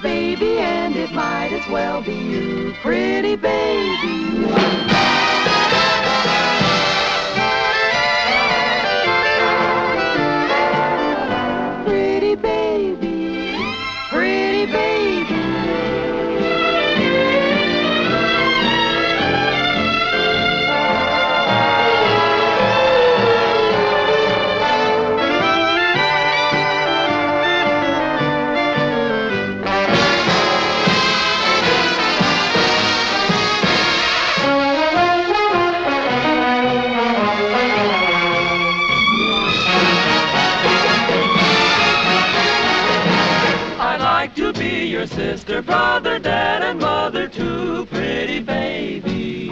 baby, and it might as well be you, pretty baby. Pretty baby, pretty baby. Your sister, brother, dad, and mother too, pretty baby.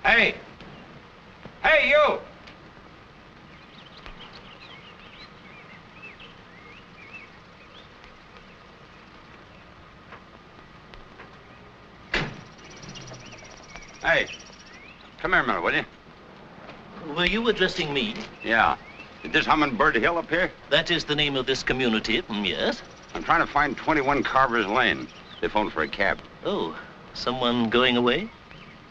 Hey! Hey, you! Hey, come here a minute, will you? Were you addressing me? Yeah. Is this Hummingbird Hill up here? That is the name of this community, yes. I'm trying to find 21 Carver's Lane. They phoned for a cab. Oh, someone going away?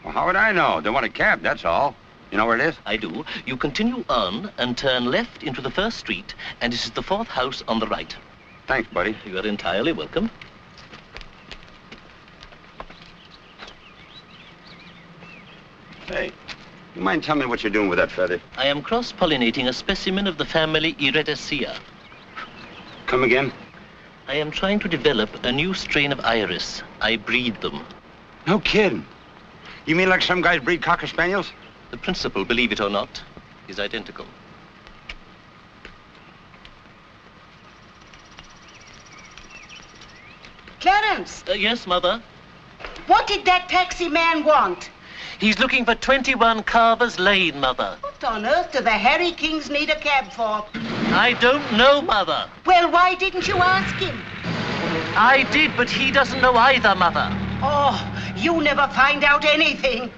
Well, how would I know? They want a cab, that's all. You know where it is? I do. You continue on and turn left into the first street, and it is the 4th house on the right. Thanks, buddy. You are entirely welcome. Hey, you mind telling me what you're doing with that feather? I am cross-pollinating a specimen of the family Iridacea. Come again? I am trying to develop a new strain of iris. I breed them. No kidding. You mean like some guys breed Cocker Spaniels? The principle, believe it or not, is identical. Clarence! Yes, Mother? What did that taxi man want? He's looking for 21 Carver's Lane, Mother. What on earth do the Harry Kings need a cab for? I don't know, Mother. Well, why didn't you ask him? I did, but he doesn't know either, Mother. Oh, you never find out anything.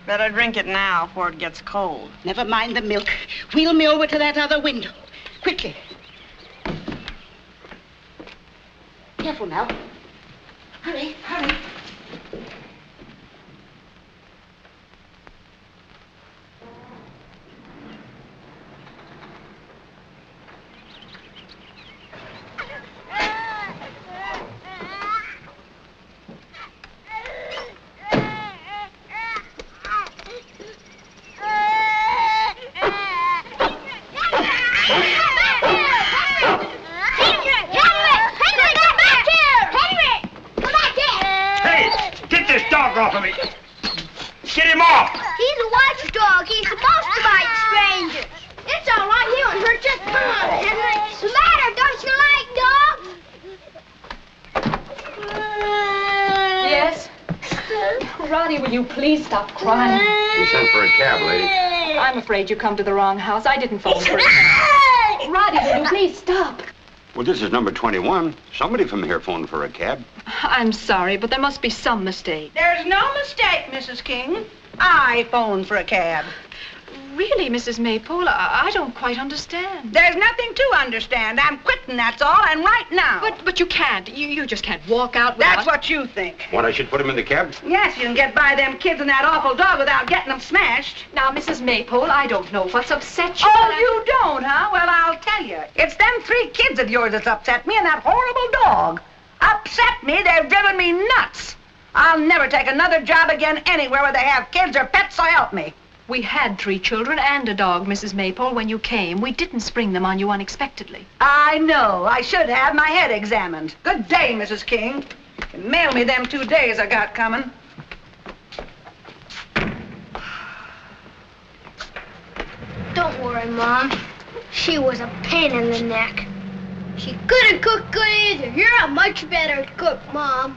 Better drink it now before it gets cold. Never mind the milk. Wheel me over to that other window. Quickly. Careful now. Hurry, hurry. Off of me. Get him off! He's a watchdog. He's supposed to bite strangers. It's all right. He won't hurt just Henry. What's the matter? Don't you like dogs? Yes? Ronnie, will you please stop crying? You sent for a cab, lady. I'm afraid you come to the wrong house. I didn't phone for it. Ronnie, will you please stop? Well, this is number 21. Somebody from here phoned for a cab. I'm sorry, but there must be some mistake. There's no mistake, Mrs. King. I phoned for a cab. Really, Mrs. Maypole, I don't quite understand. There's nothing to understand. I'm quitting, that's all, and right now. But you can't. You just can't walk out without... That's what you think. What, I should put him in the cab? Yes, you can get by them kids and that awful dog without getting them smashed. Now, Mrs. Maypole, I don't know what's upset you. Oh, you don't, huh? Well, I'll tell you. It's them 3 kids of yours that's upset me and that horrible dog. Upset me? They've driven me nuts. I'll never take another job again anywhere where they have kids or pets, so help me. We had 3 children and a dog, Mrs. Maypole, when you came. We didn't spring them on you unexpectedly. I know. I should have my head examined. Good day, Mrs. King. You can mail me them 2 days I got coming. Don't worry, Mom. She was a pain in the neck. She couldn't cook good either. You're a much better cook, Mom.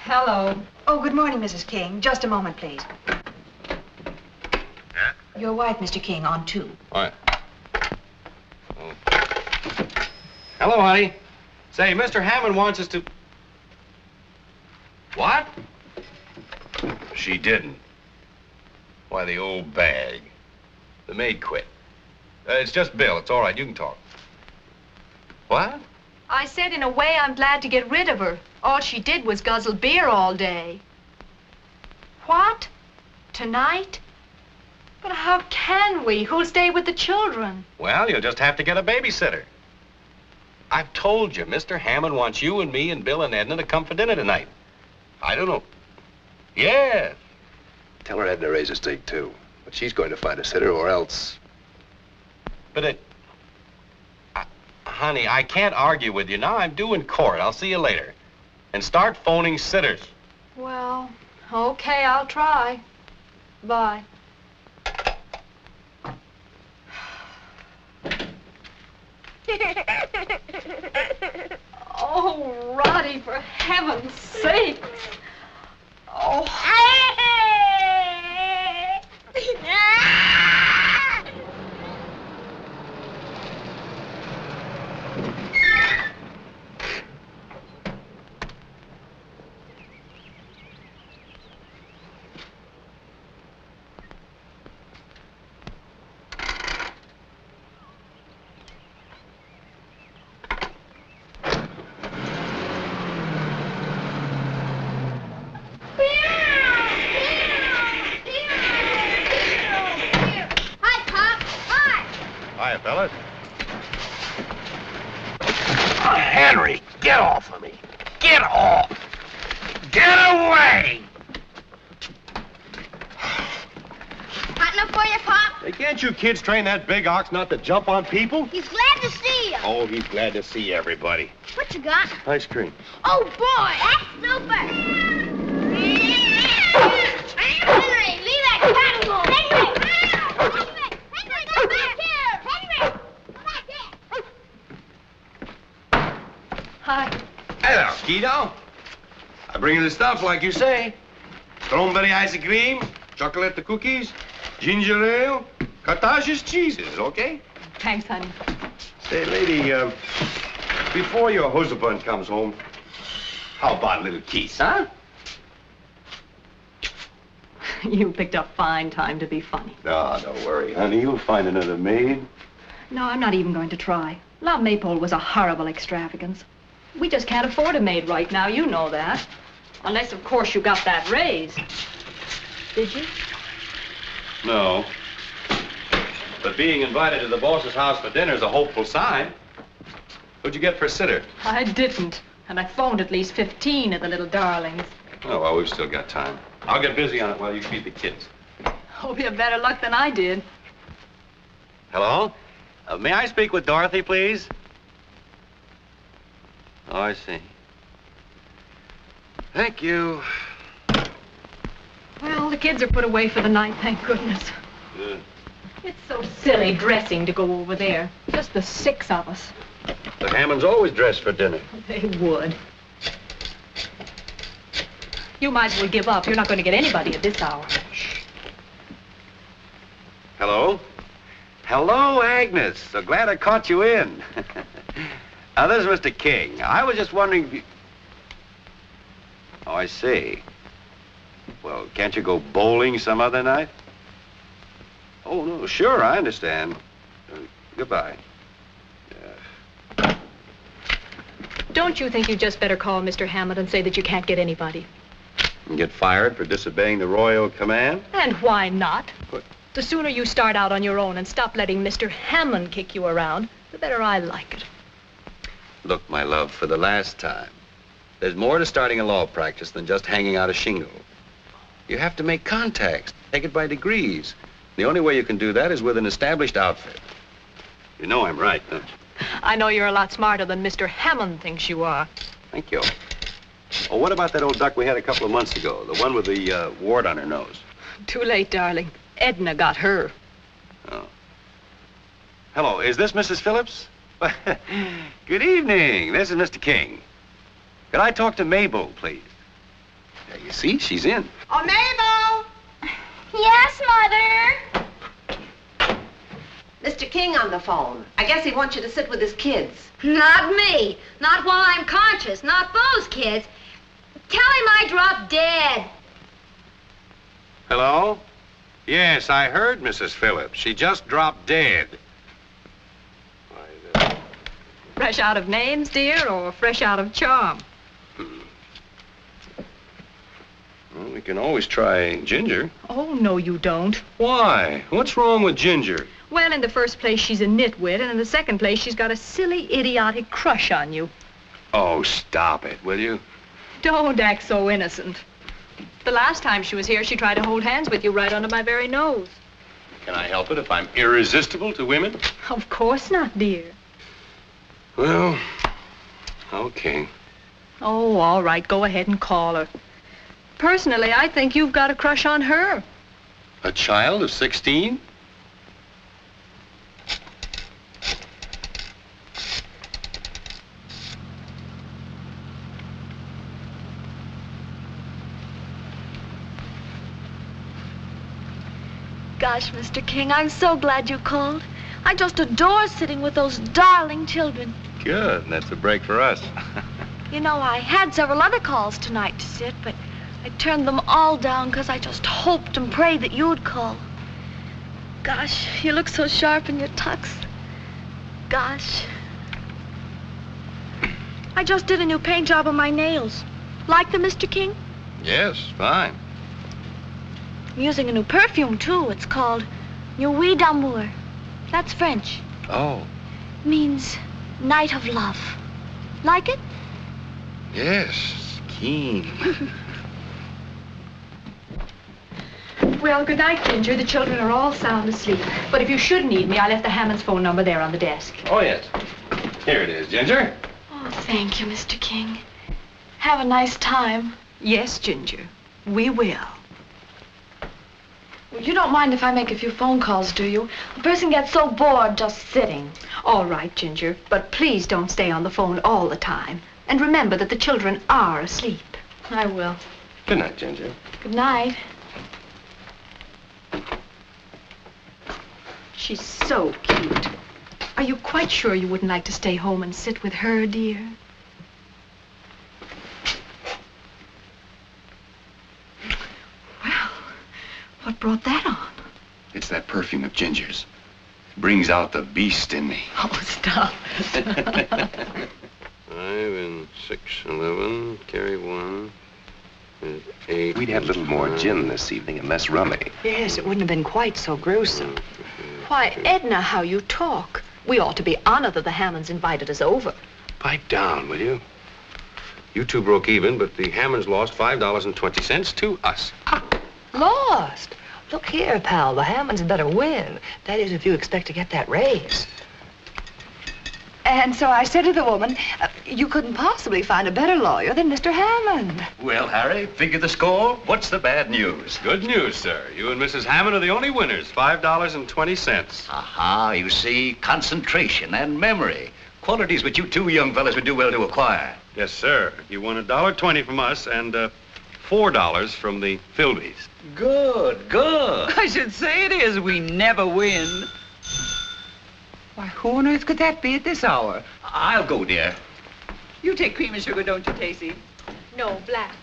Hello. Oh, good morning, Mrs. King. Just a moment, please. Yeah? Your wife, Mr. King, on 2. All right. Oh. Hello, honey. Say, Mr. Hammond wants us to... What? She didn't. Why, the old bag. The maid quit. It's just Bill. It's all right. You can talk. What? I said, in a way, I'm glad to get rid of her. All she did was guzzle beer all day. What? Tonight? But how can we? Who'll stay with the children? Well, you'll just have to get a babysitter. I've told you, Mr. Hammond wants you and me and Bill and Edna to come for dinner tonight. I don't know. Yes. Tell her Edna raised a stake, too. But she's going to find a sitter or else... But honey, I can't argue with you now. I'm due in court. I'll see you later. And start phoning sitters. Well, okay, I'll try. Bye. Oh, Roddy, for heaven's sake. Oh. Hiya, fellas. Oh, Henry, get off of me. Get off. Get away. Hot enough for you, Pop? Hey, can't you kids train that big ox not to jump on people? He's glad to see you. Oh, he's glad to see everybody. What you got? Ice cream. Oh, boy, that's super. Henry, leave that cat alone. Henry! Henry, come back here! Henry! Come back here! Hi. Hello, kiddo. I bring you the stuff like you say. Strawberry ice cream, chocolate cookies, ginger ale, cottage cheeses, okay? Thanks, honey. Say, lady, before your husband comes home, how about a little kiss, huh? You picked a fine time to be funny. No, don't worry, honey. You'll find another maid. No, I'm not even going to try. La Maypole was a horrible extravagance. We just can't afford a maid right now, you know that. Unless, of course, you got that raise. Did you? No. But being invited to the boss's house for dinner is a hopeful sign. What'd you get for a sitter? I didn't. And I phoned at least 15 of the little darlings. Oh, well, we've still got time. I'll get busy on it while you feed the kids. Hope you have better luck than I did. Hello? May I speak with Dorothy, please? Oh, I see. Thank you. Well, the kids are put away for the night, thank goodness. Good. It's so silly dressing to go over there. Just the 6 of us. The Hammonds always dress for dinner. They would. You might as well give up. You're not going to get anybody at this hour. Hello? Hello, Agnes. So glad I caught you in. Now, this is Mr. King. I was just wondering if you... Oh, I see. Well, can't you go bowling some other night? Oh, no, sure, I understand. Goodbye. Don't you think you'd just better call Mr. Hammond and say that you can't get anybody? And get fired for disobeying the royal command? And why not? What? The sooner you start out on your own and stop letting Mr. Hammond kick you around, the better I like it. Look, my love, for the last time, there's more to starting a law practice than just hanging out a shingle. You have to make contacts, take it by degrees. The only way you can do that is with an established outfit. You know I'm right, don't you? I know you're a lot smarter than Mr. Hammond thinks you are. Thank you. Oh, what about that old duck we had a couple of months ago? The one with the wart on her nose. Too late, darling. Edna got her. Oh. Hello, is this Mrs. Phillips? Good evening. This is Mr. King. Could I talk to Mabel, please? Yeah, you see, she's in. Oh, Mabel! Yes, Mother. Mr. King on the phone. I guess he wants you to sit with his kids. Not me. Not while I'm conscious. Not those kids. Tell him I dropped dead. Hello? Yes, I heard Mrs. Phillips. She just dropped dead. Fresh out of names, dear, or fresh out of charm? Well, we can always try Ginger. Oh, no, you don't. Why? What's wrong with Ginger? Well, in the first place, she's a nitwit, and in the second place, she's got a silly, idiotic crush on you. Oh, stop it, will you? Don't act so innocent. The last time she was here, she tried to hold hands with you right under my very nose. Can I help it if I'm irresistible to women? Of course not, dear. Well, okay. Oh, all right, go ahead and call her. Personally, I think you've got a crush on her. A child of 16? Gosh, Mr. King, I'm so glad you called. I just adore sitting with those darling children. Good. That's a break for us. You know, I had several other calls tonight to sit, but I turned them all down because I just hoped and prayed that you'd call. Gosh, you look so sharp in your tux. Gosh. I just did a new paint job on my nails. Like them, Mr. King? Yes, fine. I'm using a new perfume, too. It's called Nuit d'Amour. That's French. Oh. Means night of love. Like it? Yes, keen. Well, good night, Ginger. The children are all sound asleep. But if you should need me, I left the Hammonds' phone number there on the desk. Oh, yes. Here it is, Ginger. Oh, thank you, Mr. King. Have a nice time. Yes, Ginger, we will. Well, you don't mind if I make a few phone calls, do you? A person gets so bored just sitting. All right, Ginger, but please don't stay on the phone all the time. And remember that the children are asleep. I will. Good night, Ginger. Good night. She's so cute. Are you quite sure you wouldn't like to stay home and sit with her, dear? Well, what brought that on? It's that perfume of Ginger's. It brings out the beast in me. Oh, stop. 5 and 6, 11. Carry 1. 8. We'd had a little more gin this evening and less rummy. Yes, it wouldn't have been quite so gruesome. Why, Edna, how you talk. We ought to be honored that the Hammonds invited us over. Pipe down, will you? You two broke even, but the Hammonds lost $5.20 to us. Lost? Look here, pal, the Hammonds better win. That is, if you expect to get that raise. And so I said to the woman, you couldn't possibly find a better lawyer than Mr. Hammond. Well, Harry, figure the score. What's the bad news? Good news, sir. You and Mrs. Hammond are the only winners. $5.20. Aha, you see, concentration and memory. Qualities which you two young fellas would do well to acquire. Yes, sir. You won $1.20 from us and $4 from the Philbys. Good, good. I should say it is. We never win. Why, who on earth could that be at this hour? I'll go, dear. You take cream and sugar, don't you, Tacey? No, black.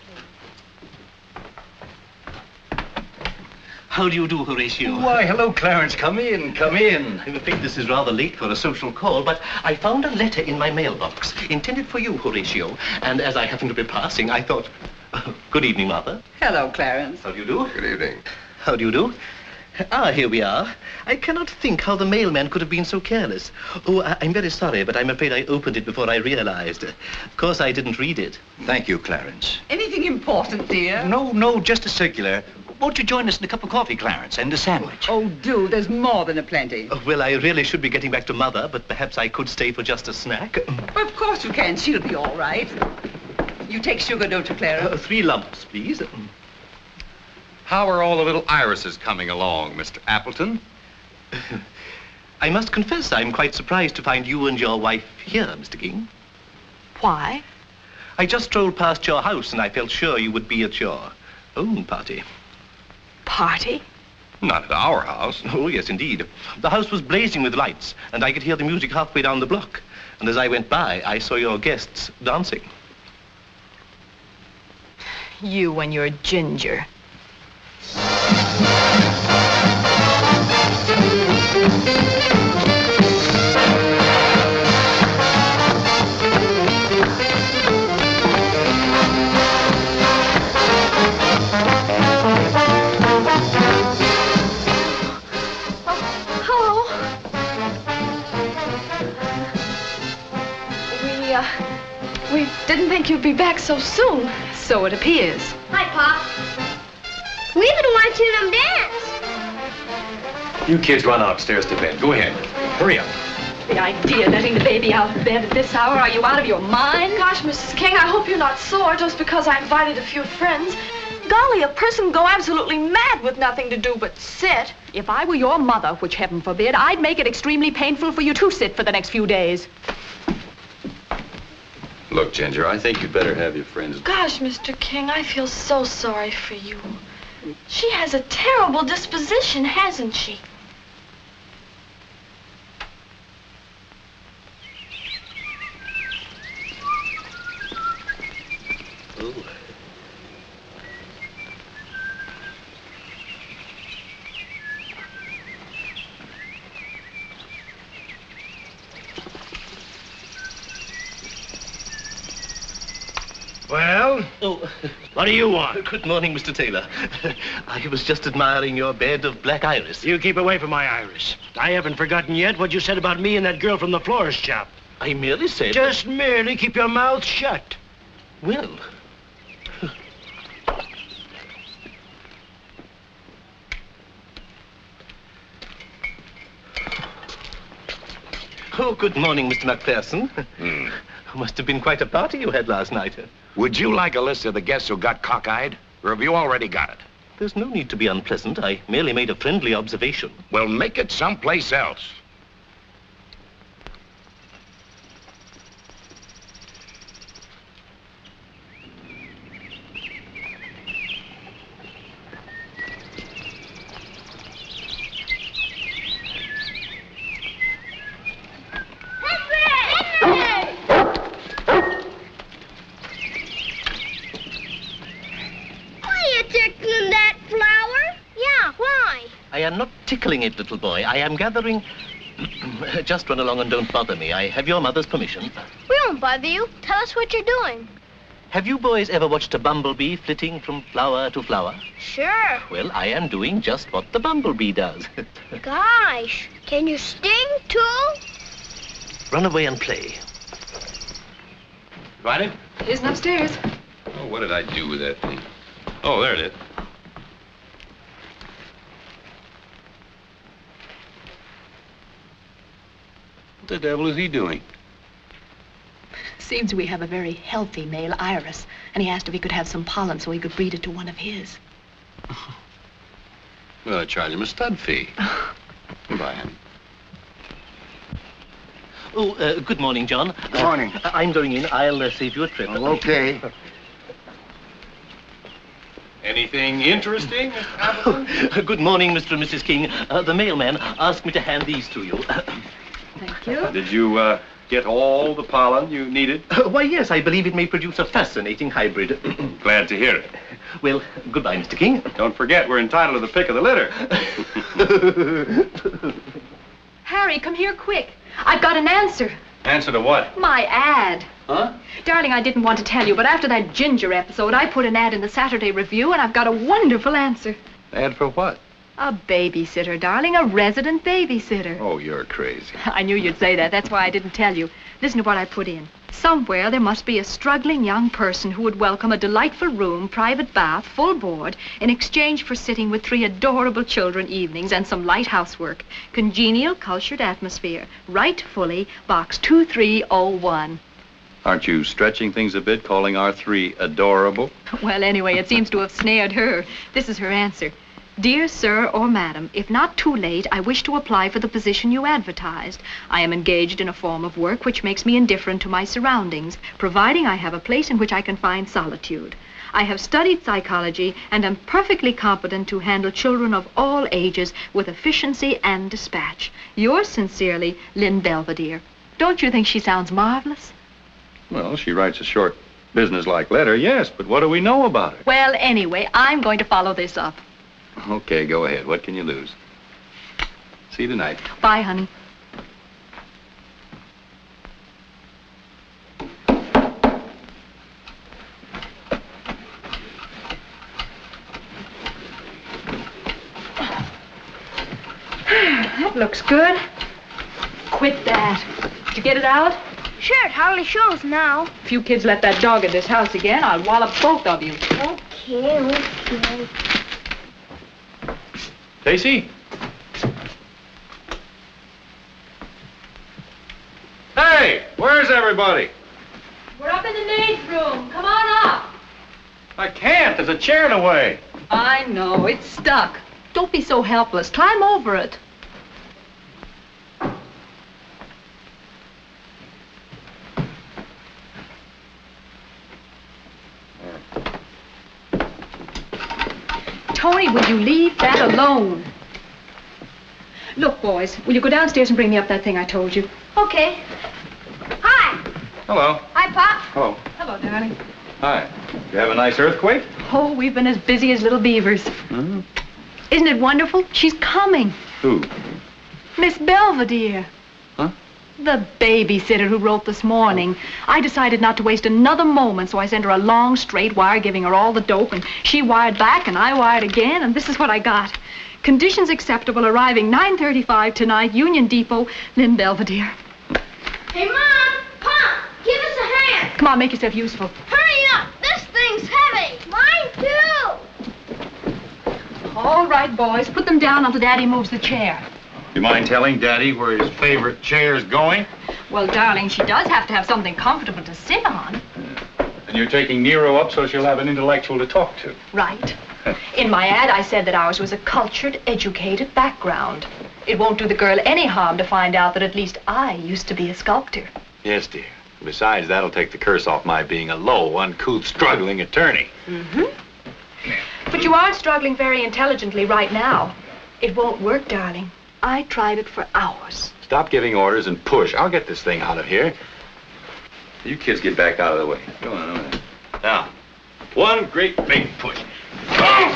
How do you do, Horatio? Why, hello, Clarence. Come in, come in. I'm afraid this is rather late for a social call, but I found a letter in my mailbox, intended for you, Horatio. And as I happened to be passing, I thought, good evening, Mother. Hello, Clarence. How do you do? Good evening. How do you do? Ah, here we are. I cannot think how the mailman could have been so careless. Oh, I'm very sorry, but I'm afraid I opened it before I realized. Of course, I didn't read it. Thank you, Clarence. Anything important, dear? No, just a circular. Won't you join us in a cup of coffee, Clarence, and a sandwich? Oh, do. There's more than a plenty. Oh, well, I really should be getting back to Mother, but perhaps I could stay for just a snack. Of course you can. She'll be all right. You take sugar, don't you, Clara? 3 lumps, please. How are all the little irises coming along, Mr. Appleton? I must confess I'm quite surprised to find you and your wife here, Mr. King. Why? I just strolled past your house and I felt sure you would be at your own party. Party? Not at our house. Oh, yes, indeed. The house was blazing with lights, and I could hear the music halfway down the block. And as I went by, I saw your guests dancing. You and your ginger. We didn't think you'd be back so soon. So it appears. Hi, Pop. We've been watching them dance. You kids run upstairs to bed. Go ahead. Hurry up. The idea of letting the baby out of bed at this hour. Are you out of your mind? Gosh, Mrs. King, I hope you're not sore just because I invited a few friends. Golly, a person go absolutely mad with nothing to do but sit. If I were your mother, which heaven forbid, I'd make it extremely painful for you to sit for the next few days. Look, Ginger, I think you'd better have your friends. Gosh, Mr. King, I feel so sorry for you. She has a terrible disposition, hasn't she? Oh. Well? Oh. What do you want? Good morning, Mr. Taylor. I was just admiring your bed of black iris. You keep away from my iris. I haven't forgotten yet what you said about me and that girl from the florist shop. I merely said... Just merely keep your mouth shut. Well... Oh, good morning, Mr. MacPherson. Must have been quite a party you had last night. Would you like a list of the guests who got cockeyed? Or have you already got it? There's no need to be unpleasant. I merely made a friendly observation. Well, make it someplace else. I am not tickling it, little boy. I am gathering... Just run along and don't bother me. I have your mother's permission. We won't bother you. Tell us what you're doing. Have you boys ever watched a bumblebee flitting from flower to flower? Sure. Well, I am doing just what the bumblebee does. Gosh, can you sting, too? Run away and play. Find it? Isn't upstairs. Oh, what did I do with that thing? Oh, there it is. What the devil is he doing? Seems we have a very healthy male iris, and he asked if he could have some pollen so he could breed it to one of his. Well, I charge him a stud fee. Goodbye, honey. Oh, good morning, John. Good morning. I'm going in. I'll save you a trip. Oh, okay. Anything interesting, Mr. Appleton? Good morning, Mr. and Mrs. King. The mailman asked me to hand these to you. Thank you. Did you get all the pollen you needed? Why, yes, I believe it may produce a fascinating hybrid. Glad to hear it. Well, goodbye, Mr. King. Don't forget, we're entitled to the pick of the litter. Harry, come here quick. I've got an answer. Answer to what? My ad. Huh? Darling, I didn't want to tell you, but after that Ginger episode, I put an ad in the Saturday Review, and I've got a wonderful answer. Ad for what? A babysitter, darling, a resident babysitter. Oh, you're crazy. I knew you'd say that. That's why I didn't tell you. Listen to what I put in. Somewhere there must be a struggling young person who would welcome a delightful room, private bath, full board, in exchange for sitting with 3 adorable children evenings and some light housework. Congenial, cultured atmosphere. Write fully, Box 2301. Aren't you stretching things a bit, calling our three adorable? Well, anyway, it seems to have snared her. This is her answer. Dear sir or madam, if not too late, I wish to apply for the position you advertised. I am engaged in a form of work which makes me indifferent to my surroundings, providing I have a place in which I can find solitude. I have studied psychology and am perfectly competent to handle children of all ages with efficiency and dispatch. Yours sincerely, Lynn Belvedere. Don't you think she sounds marvelous? Well, she writes a short, business-like letter, yes, but what do we know about her? Well, anyway, I'm going to follow this up. Okay, go ahead. What can you lose? See you tonight. Bye, honey. That looks good. Quit that. Did you get it out? Sure, it hardly shows now. If you kids let that dog in this house again, I'll wallop both of you. Okay. Tacey? Hey, where's everybody? We're up in the maid's room. Come on up. I can't. There's a chair in the way. I know. It's stuck. Don't be so helpless. Climb over it. Tony, will you leave that alone? Look, boys, will you go downstairs and bring me up that thing I told you? Okay. Hi. Hello. Hi, Pop. Hello. Hello, darling. Hi. You have a nice earthquake? Oh, we've been as busy as little beavers. Mm-hmm. Isn't it wonderful? She's coming. Who? Miss Belvedere. Huh? The babysitter who wrote this morning. I decided not to waste another moment, so I sent her a long, straight wire giving her all the dope, and she wired back, and I wired again, and this is what I got. Conditions acceptable, arriving 9:35 tonight, Union Depot, Lynn Belvedere. Hey, Mom! Pop! Give us a hand! Come on, make yourself useful. Hurry up! This thing's heavy! Mine, too! All right, boys, put them down until Daddy moves the chair. You mind telling Daddy where his favorite chair's going? Well, darling, she does have to have something comfortable to sit on. And you're taking Nero up so she'll have an intellectual to talk to. Right. In my ad, I said that ours was a cultured, educated background. It won't do the girl any harm to find out that at least I used to be a sculptor. Yes, dear. Besides, that'll take the curse off my being a low, uncouth, struggling attorney. Mm-hmm. But you aren't struggling very intelligently right now. It won't work, darling. I tried it for hours. Stop giving orders and push. I'll get this thing out of here. You kids get back out of the way. Go on. Now, one great big push. Hey!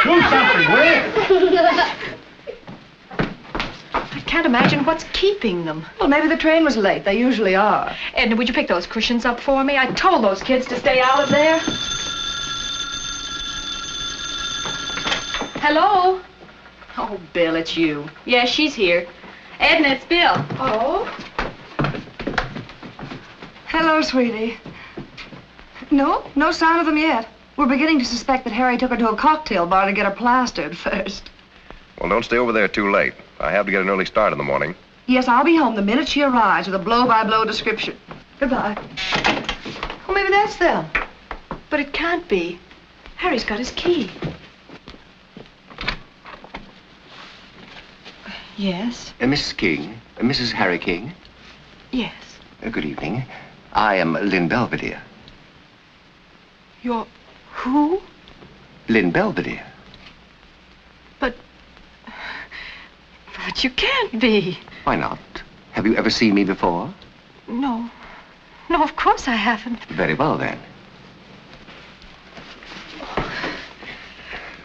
Do something, will you? I can't imagine what's keeping them. Well, maybe the train was late. They usually are. Edna, would you pick those cushions up for me? I told those kids to stay out of there. Hello? Oh, Bill, it's you. Yes, she's here. Edna, it's Bill. Oh? Hello, sweetie. No sign of them yet. We're beginning to suspect that Harry took her to a cocktail bar to get her plastered first. Well, don't stay over there too late. I have to get an early start in the morning. Yes, I'll be home the minute she arrives with a blow-by-blow description. Goodbye. Well, maybe that's them. But it can't be. Harry's got his key. Yes? Mrs. King, Mrs. Harry King. Yes. Good evening. I am Lynn Belvedere. You're who? Lynn Belvedere. But you can't be. Why not? Have you ever seen me before? No. No, of course I haven't. Very well, then.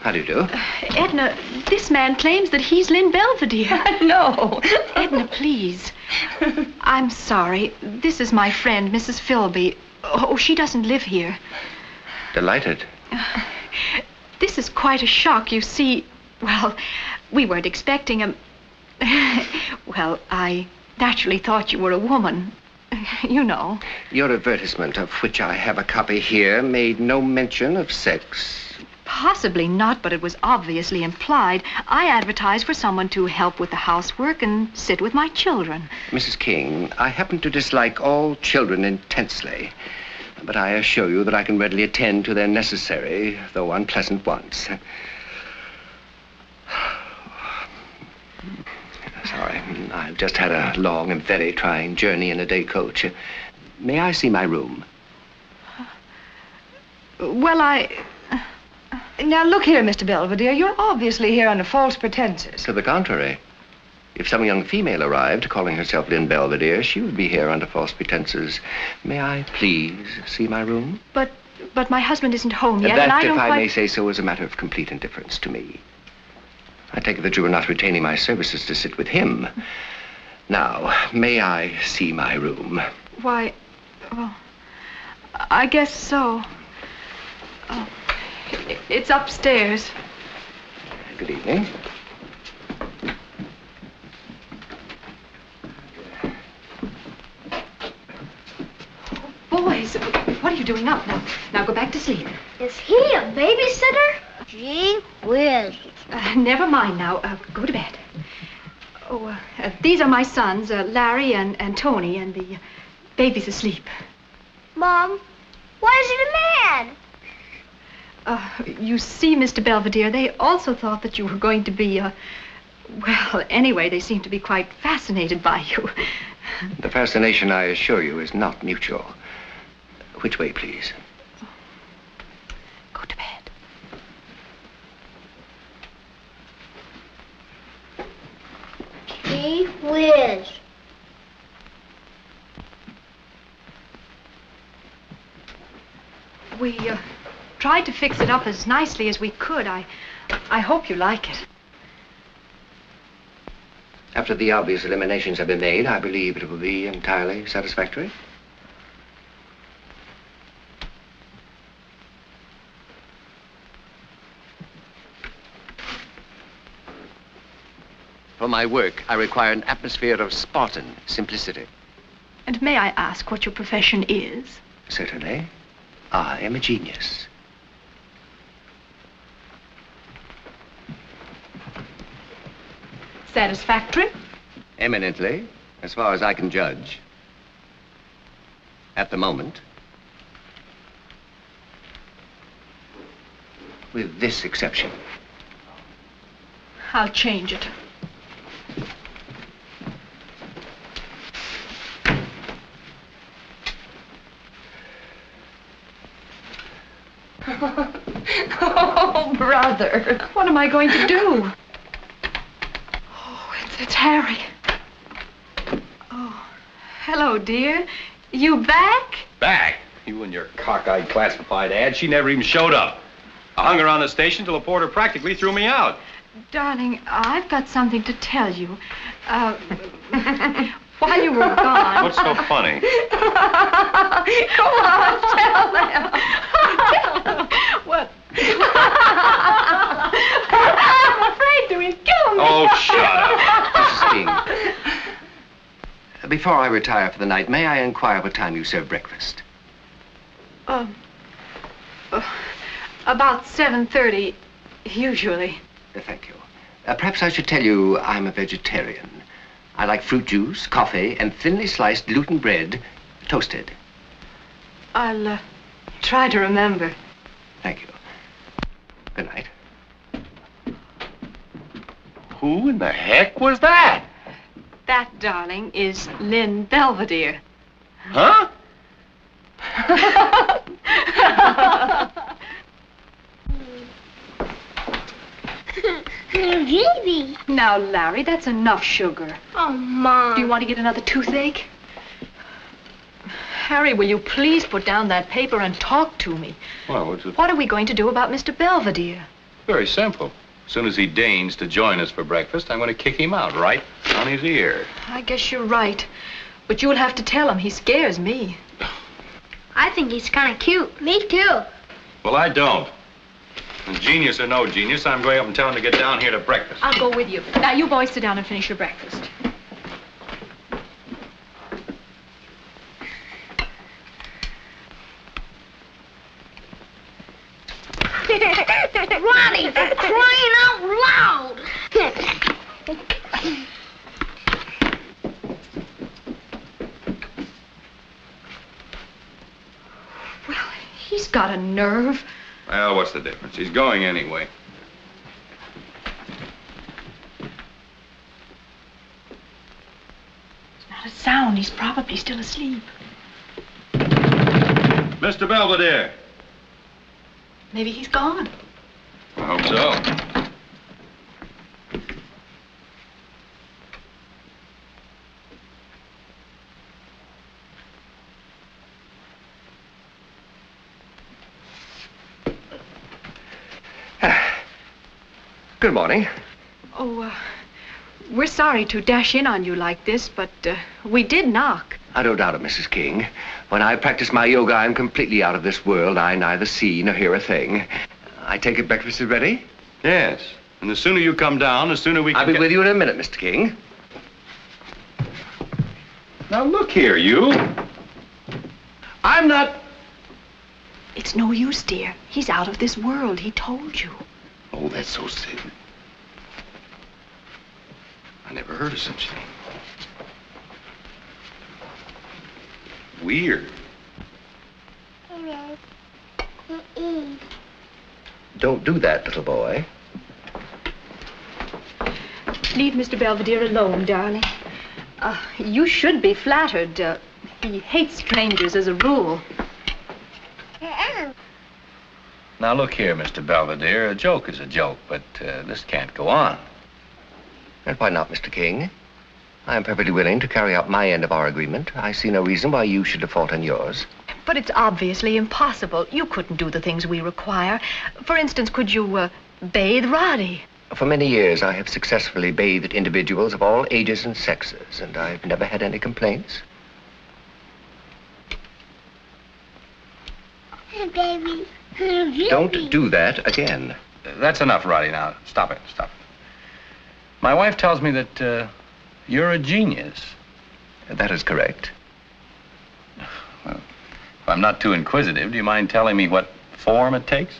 How do you do? Edna, this man claims that he's Lynn Belvedere. No. Edna, please. I'm sorry. This is my friend, Mrs. Philby. Oh, she doesn't live here. Delighted. This is quite a shock, you see. Well, we weren't expecting him. Well, I naturally thought you were a woman. You know. Your advertisement, of which I have a copy here, made no mention of sex. Possibly not, but it was obviously implied. I advertised for someone to help with the housework and sit with my children. Mrs. King, I happen to dislike all children intensely, but I assure you that I can readily attend to their necessary, though unpleasant wants. Sorry, I've just had a long and very trying journey in a day coach. May I see my room? Well, Now, look here, Mr. Belvedere. You're obviously here under false pretenses. To the contrary. If some young female arrived calling herself Lynn Belvedere, she would be here under false pretenses. May I please see my room? But my husband isn't home yet, That, and I don't if I quite... may say so, is a matter of complete indifference to me. I take it that you are not retaining my services to sit with him. Now, may I see my room? Why, well, I guess so. Oh, it's upstairs. Good evening. Boys, what are you doing up now? Now go back to sleep. Is he a babysitter? Gee whiz. Never mind now. Go to bed. Oh, these are my sons, Larry and Tony, and the baby's asleep. Mom, why is it a man? You see, Mr. Belvedere, they also thought that you were going to be, well, anyway, they seem to be quite fascinated by you. The fascination, I assure you, is not mutual. Which way, please? Go to bed. Gee whiz. We, tried to fix it up as nicely as we could. I hope you like it. After the obvious eliminations have been made, I believe it will be entirely satisfactory. For my work, I require an atmosphere of Spartan simplicity. And may I ask what your profession is? Certainly. I am a genius. Satisfactory? Eminently, as far as I can judge. At the moment. With this exception. I'll change it. Oh, brother. What am I going to do? Oh, it's Harry. Oh, hello, dear. You back? Back? You and your cockeyed classified ad. She never even showed up. I hung around the station till the porter practically threw me out. Darling, I've got something to tell you. While you were gone... What's so funny? Go on, tell them. What? I'm afraid to kill me. Oh, shut up. Mrs. King, before I retire for the night, may I inquire what time you serve breakfast? About 7:30, usually. Thank you. Perhaps I should tell you I'm a vegetarian. I like fruit juice, coffee, and thinly sliced gluten bread, toasted. I'll try to remember. Thank you. Good night. Who in the heck was that? That, darling, is Lynn Belvedere. Huh? Baby. Now, Larry, that's enough sugar. Oh, Mom. Do you want to get another toothache? Harry, will you please put down that paper and talk to me? Well, what's it? What are we going to do about Mr. Belvedere? Very simple. As soon as he deigns to join us for breakfast, I'm going to kick him out right on his ear. I guess you're right. But you'll have to tell him. He scares me. I think he's kind of cute. Me too. Well, I don't. And genius or no genius, I'm going up and tell him to get down here to breakfast. I'll go with you. Now, you boys sit down and finish your breakfast. Roddy, for crying out loud! Well, he's got a nerve. Well, what's the difference? He's going anyway. Not a sound. He's probably still asleep. Mr. Belvedere. Maybe he's gone. I hope so. Good morning. Oh, we're sorry to dash in on you like this, but we did knock. I don't doubt it, Mrs. King. When I practice my yoga, I'm completely out of this world. I neither see nor hear a thing. I take it breakfast is ready? Yes. And the sooner you come down, the sooner we can I'll be with you in a minute, Mr. King. Now, look here, you. I'm not... It's no use, dear. He's out of this world. He told you. Oh, that's so silly. I never heard of such a thing. Weird. Don't do that, little boy. Leave Mr. Belvedere alone, darling. You should be flattered. He hates strangers as a rule. Now, look here, Mr. Belvedere. A joke is a joke, but this can't go on. And why not, Mr. King? I am perfectly willing to carry out my end of our agreement. I see no reason why you should default on yours. But it's obviously impossible. You couldn't do the things we require. For instance, could you bathe Roddy? For many years, I have successfully bathed individuals of all ages and sexes, and I've never had any complaints. Baby. Don't do that again. That's enough, Roddy. Now, stop it. Stop it. My wife tells me that you're a genius. That is correct. Well, if I'm not too inquisitive, do you mind telling me what form it takes?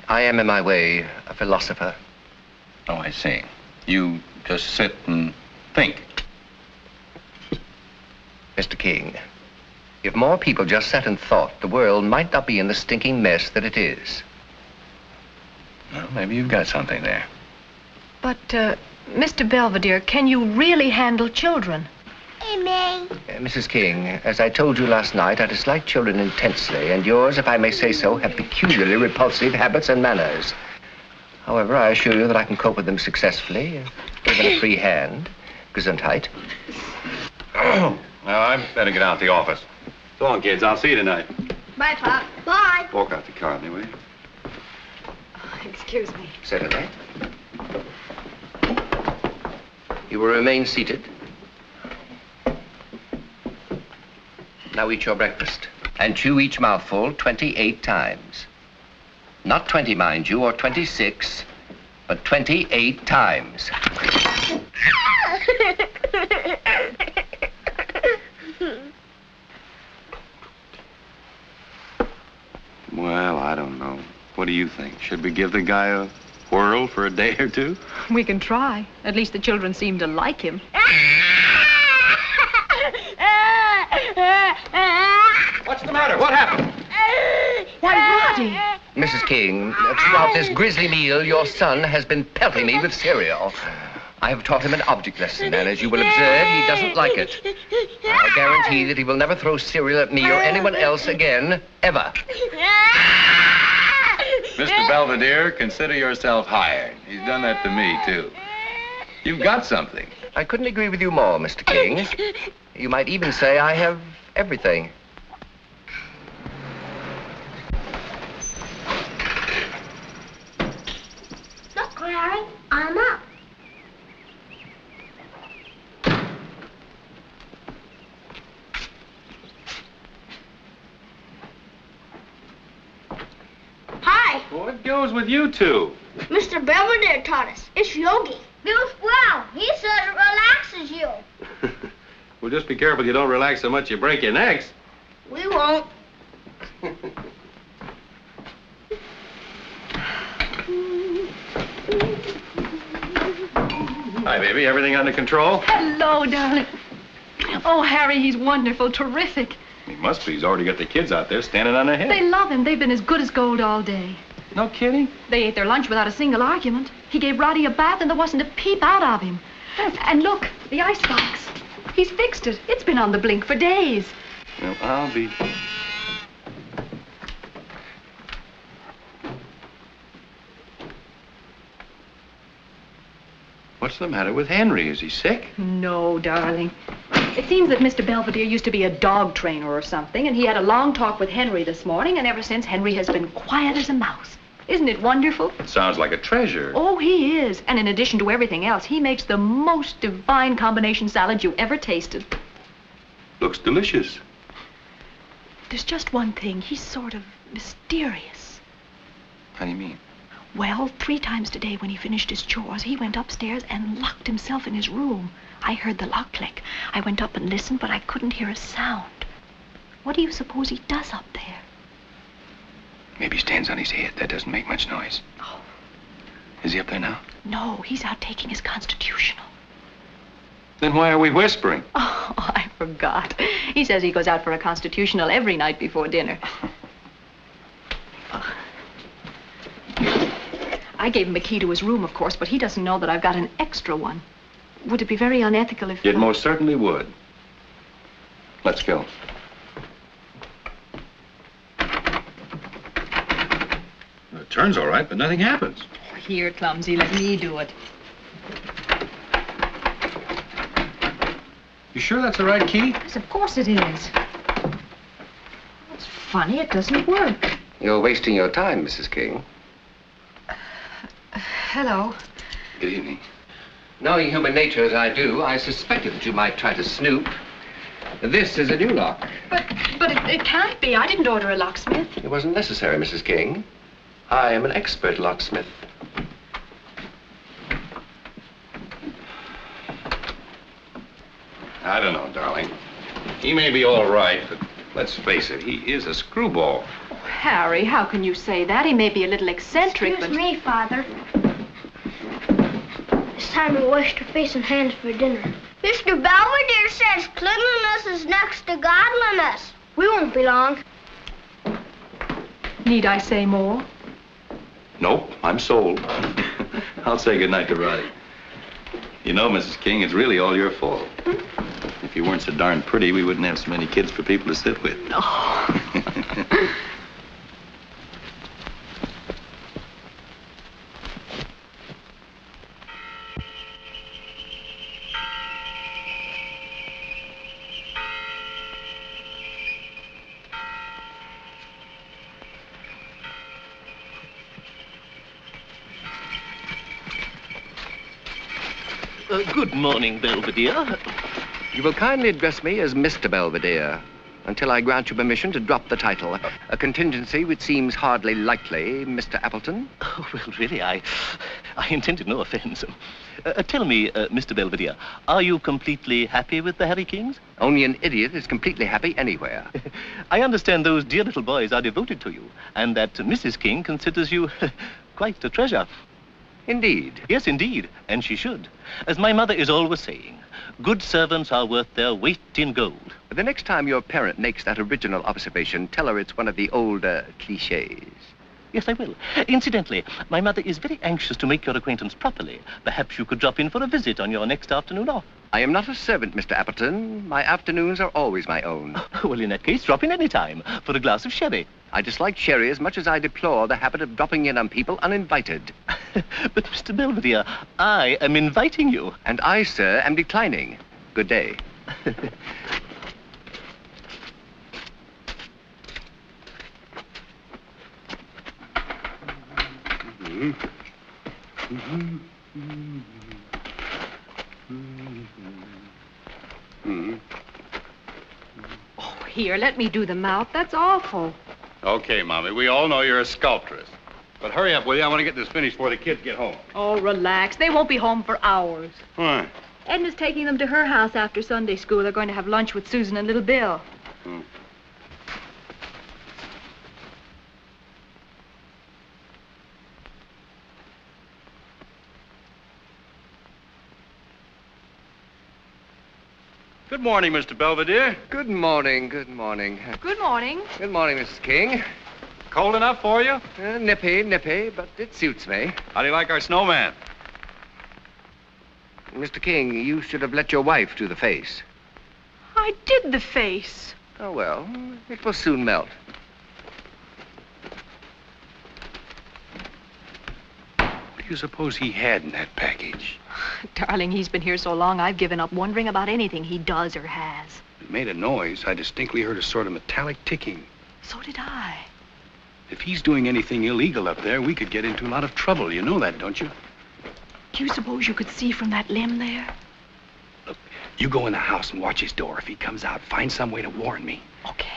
I am, in my way, a philosopher. Oh, I see. You just sit and think. Mr. King, if more people just sat and thought, the world might not be in the stinking mess that it is. Well, maybe you've got something there. But, Mr. Belvedere, can you really handle children? Amen. Mrs. King, as I told you last night, I dislike children intensely, and yours, if I may say so, have peculiarly repulsive habits and manners. However, I assure you that I can cope with them successfully, given a free hand. Gesundheit. Now, I better get out the office. So long, kids. I'll see you tonight. Bye, Pop. Bye. Walk out the car anyway. Excuse me. Certainly. You will remain seated. Now eat your breakfast. And chew each mouthful 28 times. Not 20, mind you, or 26, but 28 times. Well, I don't know. What do you think? Should we give the guy a whirl for a day or two? We can try. At least the children seem to like him. What's the matter? What happened? Why, Roddy! Mrs. King, throughout this grisly meal, your son has been pelting me with cereal. I have taught him an object lesson, and as you will observe, he doesn't like it. I guarantee that he will never throw cereal at me or anyone else again, ever. Mr. Belvedere, consider yourself hired. He's done that to me, too. You've got something. I couldn't agree with you more, Mr. King. You might even say I have everything. Look, Larry, I'm up. Hi. What goes with you two? Mr. Belvedere taught us. It's yogi. Bill's well. He said it relaxes you. Well, just be careful you don't relax so much you break your necks. We won't. Hi, baby. Everything under control? Hello, darling. Oh, Harry, he's wonderful, terrific. He must be. He's already got the kids out there standing on their head. They love him. They've been as good as gold all day. No kidding? They ate their lunch without a single argument. He gave Roddy a bath and there wasn't a peep out of him. And look, the icebox. He's fixed it. It's been on the blink for days. Well, I'll be... What's the matter with Henry? Is he sick? No, darling. It seems that Mr. Belvedere used to be a dog trainer or something, and he had a long talk with Henry this morning, and ever since, Henry has been quiet as a mouse. Isn't it wonderful? Sounds like a treasure. Oh, he is. And in addition to everything else, he makes the most divine combination salad you ever tasted. Looks delicious. There's just one thing. He's sort of mysterious. How do you mean? Well, 3 times today when he finished his chores, he went upstairs and locked himself in his room. I heard the lock click. I went up and listened, but I couldn't hear a sound. What do you suppose he does up there? Maybe he stands on his head. That doesn't make much noise. Oh. Is he up there now? No, he's out taking his constitutional. Then why are we whispering? Oh, I forgot. He says he goes out for a constitutional every night before dinner. I gave him a key to his room, of course, but he doesn't know that I've got an extra one. Would it be very unethical if... It most certainly would. Let's go. It turns all right, but nothing happens. Here, clumsy, let me do it. You sure that's the right key? Yes, of course it is. It's funny, it doesn't work. You're wasting your time, Mrs. King. Hello. Good evening. Knowing human nature as I do, I suspected that you might try to snoop. This is a new lock. But it can't be. I didn't order a locksmith. It wasn't necessary, Mrs. King. I am an expert locksmith. I don't know, darling. He may be all right, but let's face it, he is a screwball. Oh, Harry, how can you say that? He may be a little eccentric, Excuse but... me, Father. It's time to wash your face and hands for dinner. Mr. Belvedere says cleanliness is next to godliness. We won't be long. Need I say more? Nope, I'm sold. I'll say goodnight to Roddy. You know, Mrs. King, it's really all your fault. If you weren't so darn pretty, we wouldn't have so many kids for people to sit with. Oh. Good morning, Belvedere. You will kindly address me as Mr. Belvedere until I grant you permission to drop the title. A contingency which seems hardly likely, Mr. Appleton. Oh, well, really, I intended no offense. Tell me, Mr. Belvedere, are you completely happy with the Harry Kings? Only an idiot is completely happy anywhere. I understand those dear little boys are devoted to you, and that Mrs. King considers you quite a treasure. Indeed. Yes, indeed, and she should. As my mother is always saying, good servants are worth their weight in gold. The next time your parent makes that original observation, tell her it's one of the older cliches. Yes, I will. Incidentally, my mother is very anxious to make your acquaintance properly. Perhaps you could drop in for a visit on your next afternoon off. I am not a servant, Mr. Appleton. My afternoons are always my own. Well, in that case, drop in any time for a glass of sherry. I dislike sherry as much as I deplore the habit of dropping in on people uninvited. But, Mr. Belvedere, I am inviting you. And I, sir, am declining. Good day. Oh, here, let me do the mouth. That's awful. Okay, Mommy, we all know you're a sculptress. But hurry up, will you? I want to get this finished before the kids get home. Oh, relax. They won't be home for hours. Why? Edna's taking them to her house after Sunday school. They're going to have lunch with Susan and little Bill. Good morning, Mr. Belvedere. Good morning, good morning. Good morning. Good morning, Mrs. King. Cold enough for you? Nippy, but it suits me. How do you like our snowman? Mr. King, you should have let your wife do the face. I did the face. Oh, well, it will soon melt. What do you suppose he had in that package? Darling, he's been here so long, I've given up wondering about anything he does or has. It made a noise. I distinctly heard a sort of metallic ticking. So did I. If he's doing anything illegal up there, we could get into a lot of trouble. You know that, don't you? Do you suppose you could see from that limb there? Look, you go in the house and watch his door. If he comes out, find some way to warn me. Okay.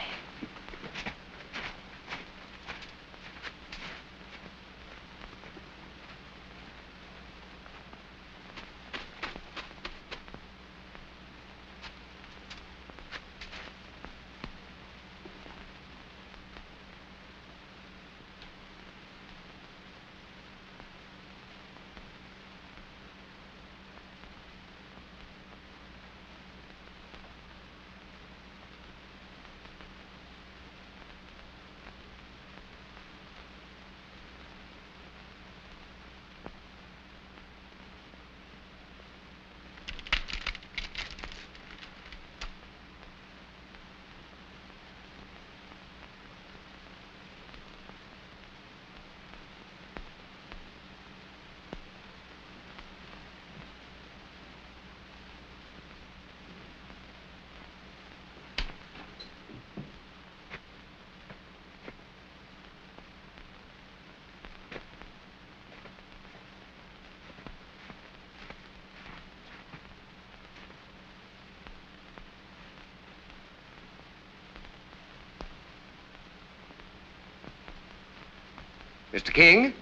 Mr. King?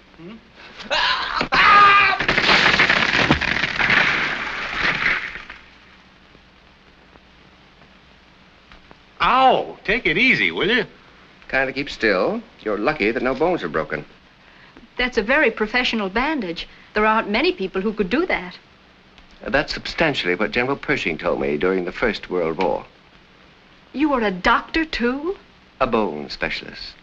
Ow! Take it easy, will you? Kind of keep still. You're lucky that no bones are broken. That's a very professional bandage. There aren't many people who could do that. That's substantially what General Pershing told me during the First World War. You were a doctor, too? A bone specialist.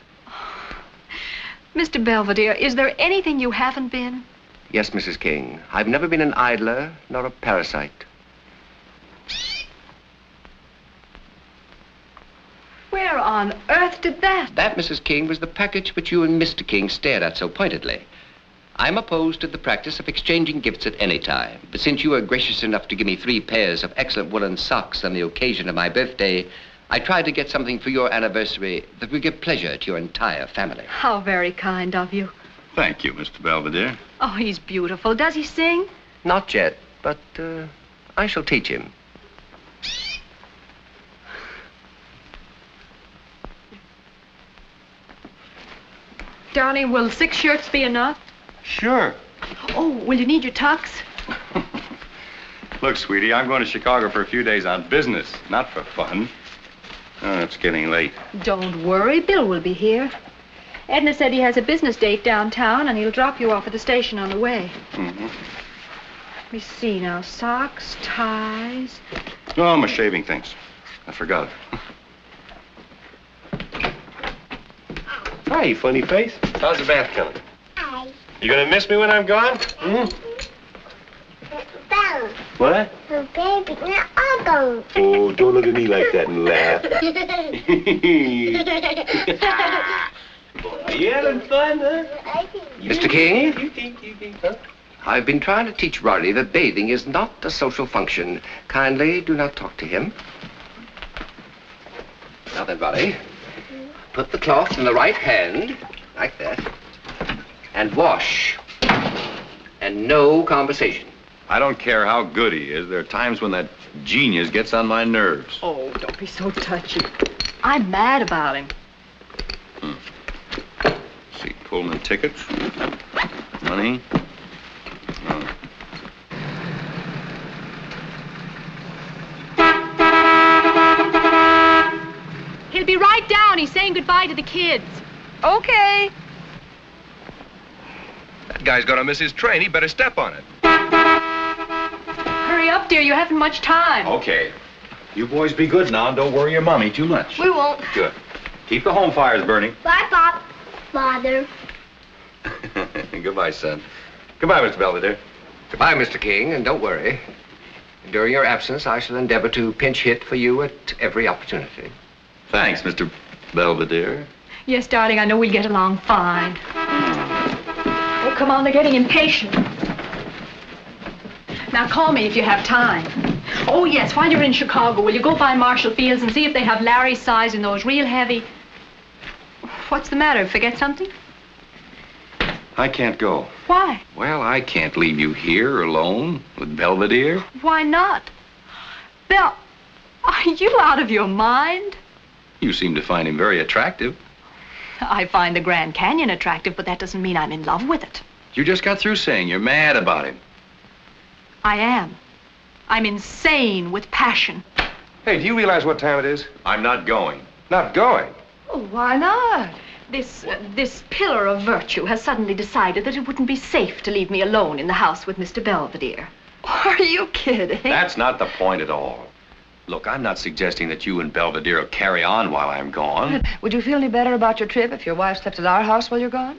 Mr. Belvedere, is there anything you haven't been? Yes, Mrs. King. I've never been an idler nor a parasite. Where on earth did that? That, Mrs. King, was the package which you and Mr. King stared at so pointedly. I'm opposed to the practice of exchanging gifts at any time, but since you were gracious enough to give me 3 pairs of excellent woolen socks on the occasion of my birthday, I tried to get something for your anniversary that would give pleasure to your entire family. How very kind of you. Thank you, Mr. Belvedere. Oh, he's beautiful. Does he sing? Not yet, but I shall teach him. Darling, will 6 shirts be enough? Sure. Oh, will you need your tux? Look, sweetie, I'm going to Chicago for a few days on business, not for fun. Oh, it's getting late. Don't worry, Bill will be here. Edna said he has a business date downtown, and he'll drop you off at the station on the way. Mm-hmm. Let me see now. Socks, ties. Oh, my shaving things. I forgot it. Hi, funny face. How's the bath coming? Hi. You gonna miss me when I'm gone? Hmm? Bell. What? Oh, baby, now I'll go. Oh, don't look at me like that and laugh. You having fun, huh? Mr. King? I've been trying to teach Roddy that bathing is not a social function. Kindly do not talk to him. Now then, Roddy, put the cloth in the right hand, like that, and wash. And no conversation. I don't care how good he is. There are times when that genius gets on my nerves. Oh, don't be so touchy. I'm mad about him. See, Pullman tickets, money. Oh. He'll be right down. He's saying goodbye to the kids. Okay. That guy's gonna miss his train. He better step on it. Hurry up, dear. You haven't much time. Okay. You boys be good now and don't worry your mommy too much. We won't. Good. Keep the home fires burning. Bye, Pop. Father. Goodbye, son. Goodbye, Mr. Belvedere. Goodbye, Mr. King, and don't worry. During your absence, I shall endeavor to pinch hit for you at every opportunity. Thanks, Mr. Belvedere. Yes, darling, I know we'll get along fine. Oh, come on, they're getting impatient. Now, call me if you have time. Oh, yes, while you're in Chicago, will you go by Marshall Fields and see if they have Larry's size in those real heavy... What's the matter? Forget something? I can't go. Why? Well, I can't leave you here alone with Belvedere. Why not? Bel, are you out of your mind? You seem to find him very attractive. I find the Grand Canyon attractive, but that doesn't mean I'm in love with it. You just got through saying you're mad about him. I am. I'm insane with passion. Hey, do you realize what time it is? I'm not going. Not going? Oh, why not? This pillar of virtue has suddenly decided that it wouldn't be safe to leave me alone in the house with Mr. Belvedere. Are you kidding? That's not the point at all. Look, I'm not suggesting that you and Belvedere carry on while I'm gone. Would you feel any better about your trip if your wife slept at our house while you're gone?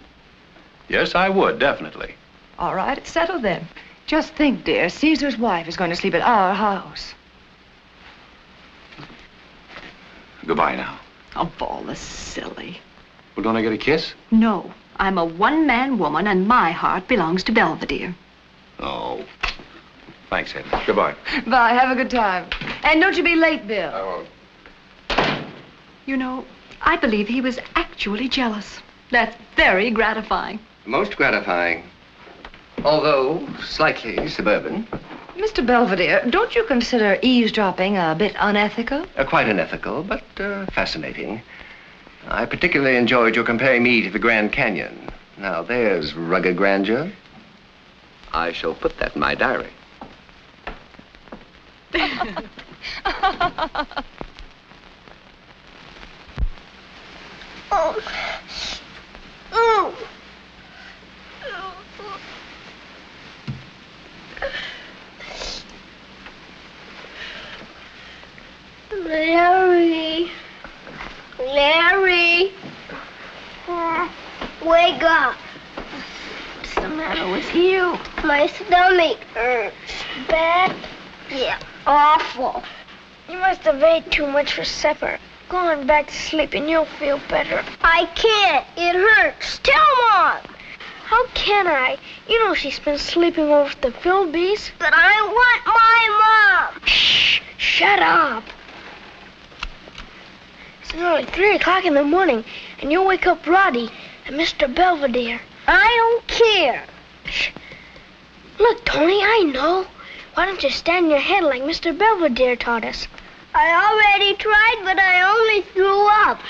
Yes, I would, definitely. All right, it's settled then. Just think, dear, Caesar's wife is going to sleep at our house. Goodbye now. Oh, all the silly. Well, don't I get a kiss? No, I'm a one-man woman, and my heart belongs to Belvedere. Oh. Thanks, Haydn. Goodbye. Bye, have a good time. And don't you be late, Bill. I won't. You know, I believe he was actually jealous. That's very gratifying. Most gratifying. Although slightly suburban. Mr. Belvedere, don't you consider eavesdropping a bit unethical? Quite unethical, but fascinating. I particularly enjoyed your comparing me to the Grand Canyon. Now, there's rugged grandeur. I shall put that in my diary. Oh. Oh. Larry. Larry. Wake up. What's the matter with you? My stomach hurts. Bad? Yeah, awful. You must have ate too much for supper. Go on back to sleep and you'll feel better. I can't. It hurts. Tell Mom. How can I? You know she's been sleeping over at the Philbys. But I want my mom. Shh! Shut up. It's nearly 3 o'clock in the morning, and you'll wake up Roddy and Mr. Belvedere. I don't care. Shh. Look, Tony, I know. Why don't you stand your head like Mr. Belvedere taught us? I already tried, but I only threw up.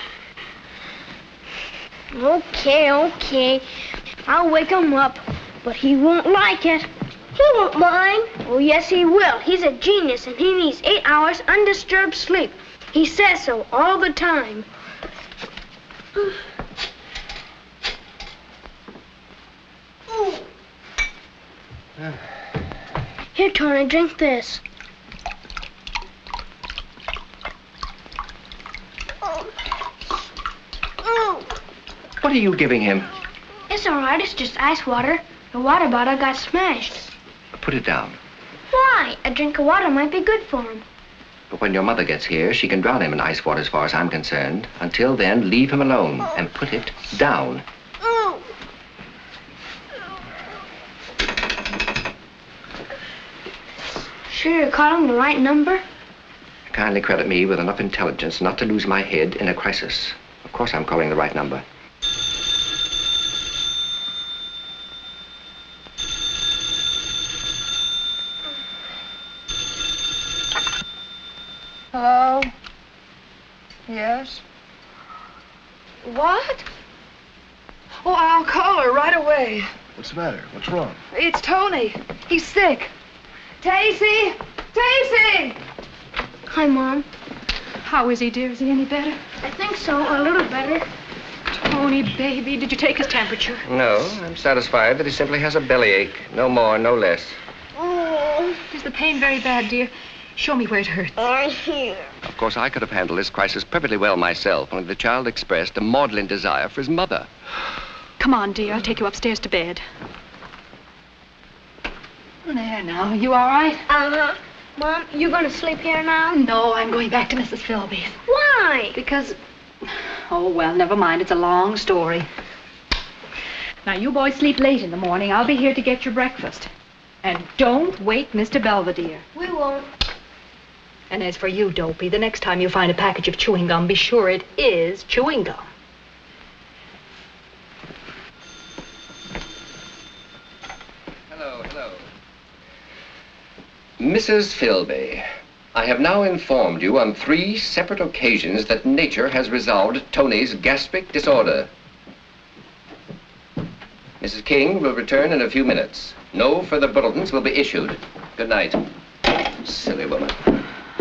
Okay. I'll wake him up, but he won't like it. He won't mind. Oh, yes, he will. He's a genius, and he needs 8 hours undisturbed sleep. He says so all the time. Here, Tony, drink this. What are you giving him? It's all right. It's just ice water. The water bottle got smashed. Put it down. Why? A drink of water might be good for him. But when your mother gets here, she can drown him in ice water as far as I'm concerned. Until then, leave him alone and put it down. Sure you're calling the right number? Kindly credit me with enough intelligence not to lose my head in a crisis. Of course I'm calling the right number. Hello? Yes? What? Oh, I'll call her right away. What's the matter? What's wrong? It's Tony. He's sick. Tacey! Tacey! Hi, Mom. How is he, dear? Is he any better? I think so, a little better. Tony, baby, did you take his temperature? No, I'm satisfied that he simply has a bellyache. No more, no less. Oh. Is the pain very bad, dear? Show me where it hurts. Here. Of course, I could have handled this crisis perfectly well myself, only the child expressed a maudlin desire for his mother. Come on, dear. I'll take you upstairs to bed. There now. You all right? Uh-huh. Mom, you gonna sleep here now? No, I'm going back to Mrs. Philby's. Why? Because... Oh, well, never mind. It's a long story. Now, you boys sleep late in the morning. I'll be here to get your breakfast. And don't wake Mr. Belvedere. We won't. And as for you, Dopey, the next time you find a package of chewing gum, be sure it is chewing gum. Hello, hello. Mrs. Philby, I have now informed you on 3 separate occasions that nature has resolved Tony's gastric disorder. Mrs. King will return in a few minutes. No further bulletins will be issued. Good night. Silly woman.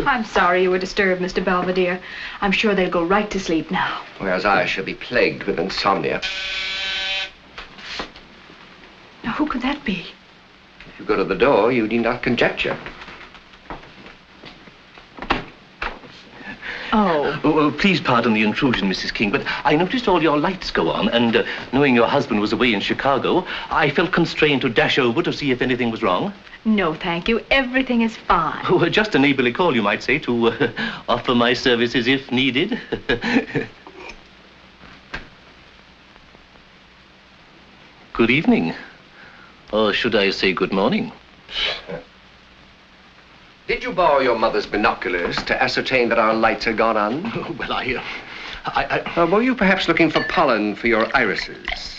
I'm sorry you were disturbed, Mr. Belvedere. I'm sure they'll go right to sleep now. Whereas I shall be plagued with insomnia. Now, who could that be? If you go to the door, you need not conjecture. Oh, please pardon the intrusion, Mrs. King, but I noticed all your lights go on, and knowing your husband was away in Chicago, I felt constrained to dash over to see if anything was wrong. No, thank you. Everything is fine. Oh, just a neighborly call, you might say, to offer my services if needed. Good evening. Or should I say good morning? Did you borrow your mother's binoculars to ascertain that our lights had gone on? Well, I... were you perhaps looking for pollen for your irises?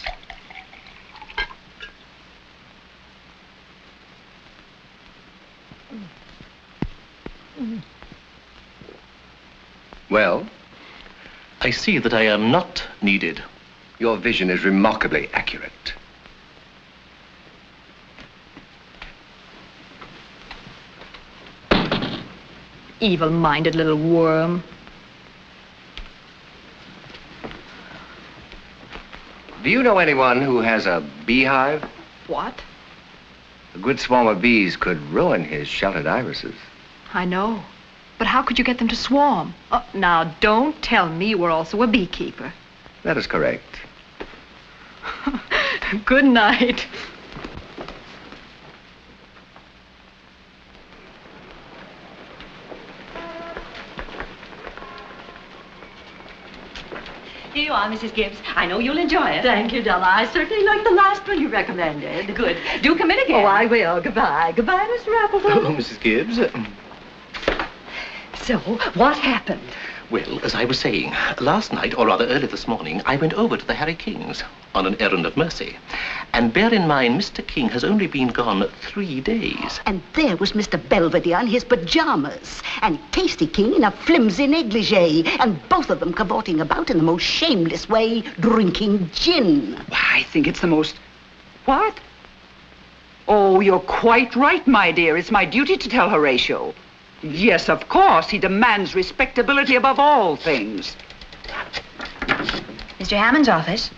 Well? I see that I am not needed. Your vision is remarkably accurate. Evil-minded little worm. Do you know anyone who has a beehive? What? A good swarm of bees could ruin his sheltered irises. I know. But how could you get them to swarm? Oh, now, don't tell me you were also a beekeeper. That is correct. Good night. Here you are, Mrs. Gibbs. I know you'll enjoy it. Thank you, Della. I certainly like the last one you recommended. Good. Do come in again. Oh, I will. Goodbye. Goodbye, Mr. Appleton. Oh, Mrs. Gibbs. So, what happened? Well, as I was saying, last night, or rather early this morning, I went over to the Harry Kings on an errand of mercy. And bear in mind, Mr. King has only been gone 3 days. And there was Mr. Belvedere in his pajamas, and Tacey King in a flimsy negligee, and both of them cavorting about in the most shameless way, drinking gin. Why, I think it's the most... What? Oh, you're quite right, my dear. It's my duty to tell Horatio. Yes, of course. He demands respectability above all things. Mr. Hammond's office?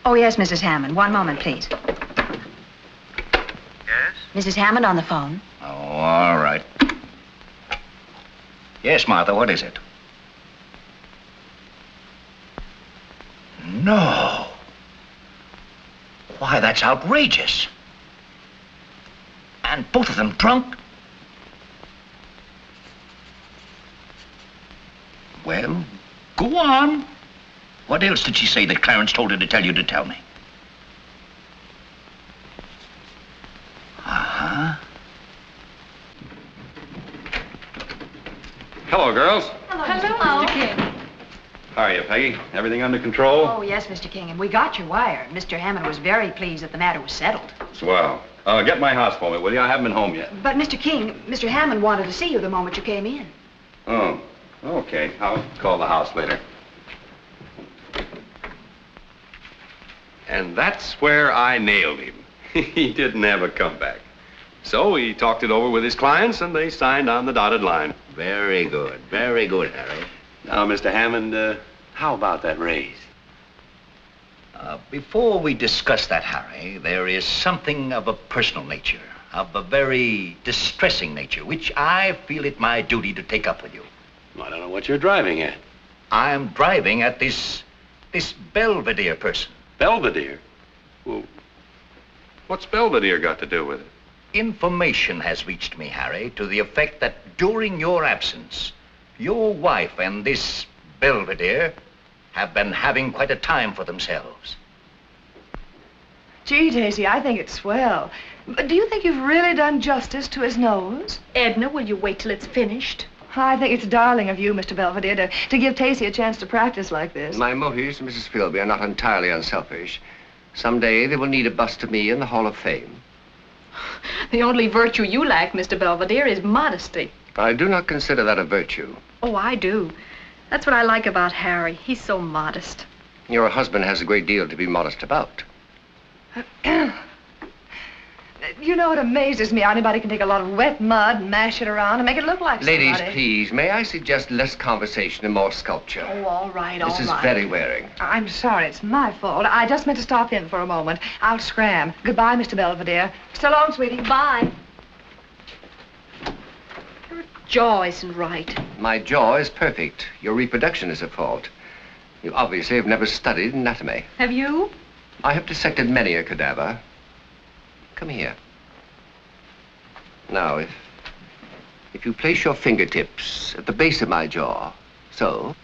Oh, yes, Mrs. Hammond. One moment, please. Yes? Mrs. Hammond on the phone. Oh, all right. Yes, Martha, what is it? No. Why, that's outrageous. And both of them drunk? Well, go on. What else did she say that Clarence told her to tell you to tell me? Uh-huh. Hello, girls. Hello, Mr. King. How are you, Peggy? Everything under control? Oh, yes, Mr. King, and we got your wire. Mr. Hammond was very pleased that the matter was settled. Swell. Get my house for me, will you? I haven't been home yet. But, Mr. King, Mr. Hammond wanted to see you the moment you came in. Oh, okay. I'll call the house later. And that's where I nailed him. He didn't have a comeback. So he talked it over with his clients, and they signed on the dotted line. Very good, Harry. Now, Mr. Hammond, how about that raise? Before we discuss that, Harry, there is something of a personal nature. of a very distressing nature, which I feel it my duty to take up with you. I don't know what you're driving at. I'm driving at this Belvedere person. Belvedere? Well, what's Belvedere got to do with it? Information has reached me, Harry, to the effect that during your absence, your wife and this Belvedere have been having quite a time for themselves. Gee, Tacey, I think it's swell. But do you think you've really done justice to his nose? Edna, will you wait till it's finished? I think it's darling of you, Mr. Belvedere, to give Tacey a chance to practice like this. My motives, Mrs. Philby, are not entirely unselfish. Someday they will need a bust of me in the Hall of Fame. The only virtue you lack, Mr. Belvedere, is modesty. I do not consider that a virtue. Oh, I do. That's what I like about Harry. He's so modest. Your husband has a great deal to be modest about. You know, it amazes me how anybody can take a lot of wet mud and mash it around and make it look like Ladies, somebody. please, may I suggest less conversation and more sculpture? Oh, all right, all right. This is very wearing. I'm sorry, it's my fault. I just meant to stop in for a moment. I'll scram. Goodbye, Mr. Belvedere. So long, sweetie. Bye. Your jaw isn't right. My jaw is perfect. Your reproduction is at fault. You obviously have never studied anatomy. Have you? I have dissected many a cadaver. Come here. Now, if you place your fingertips at the base of my jaw, so,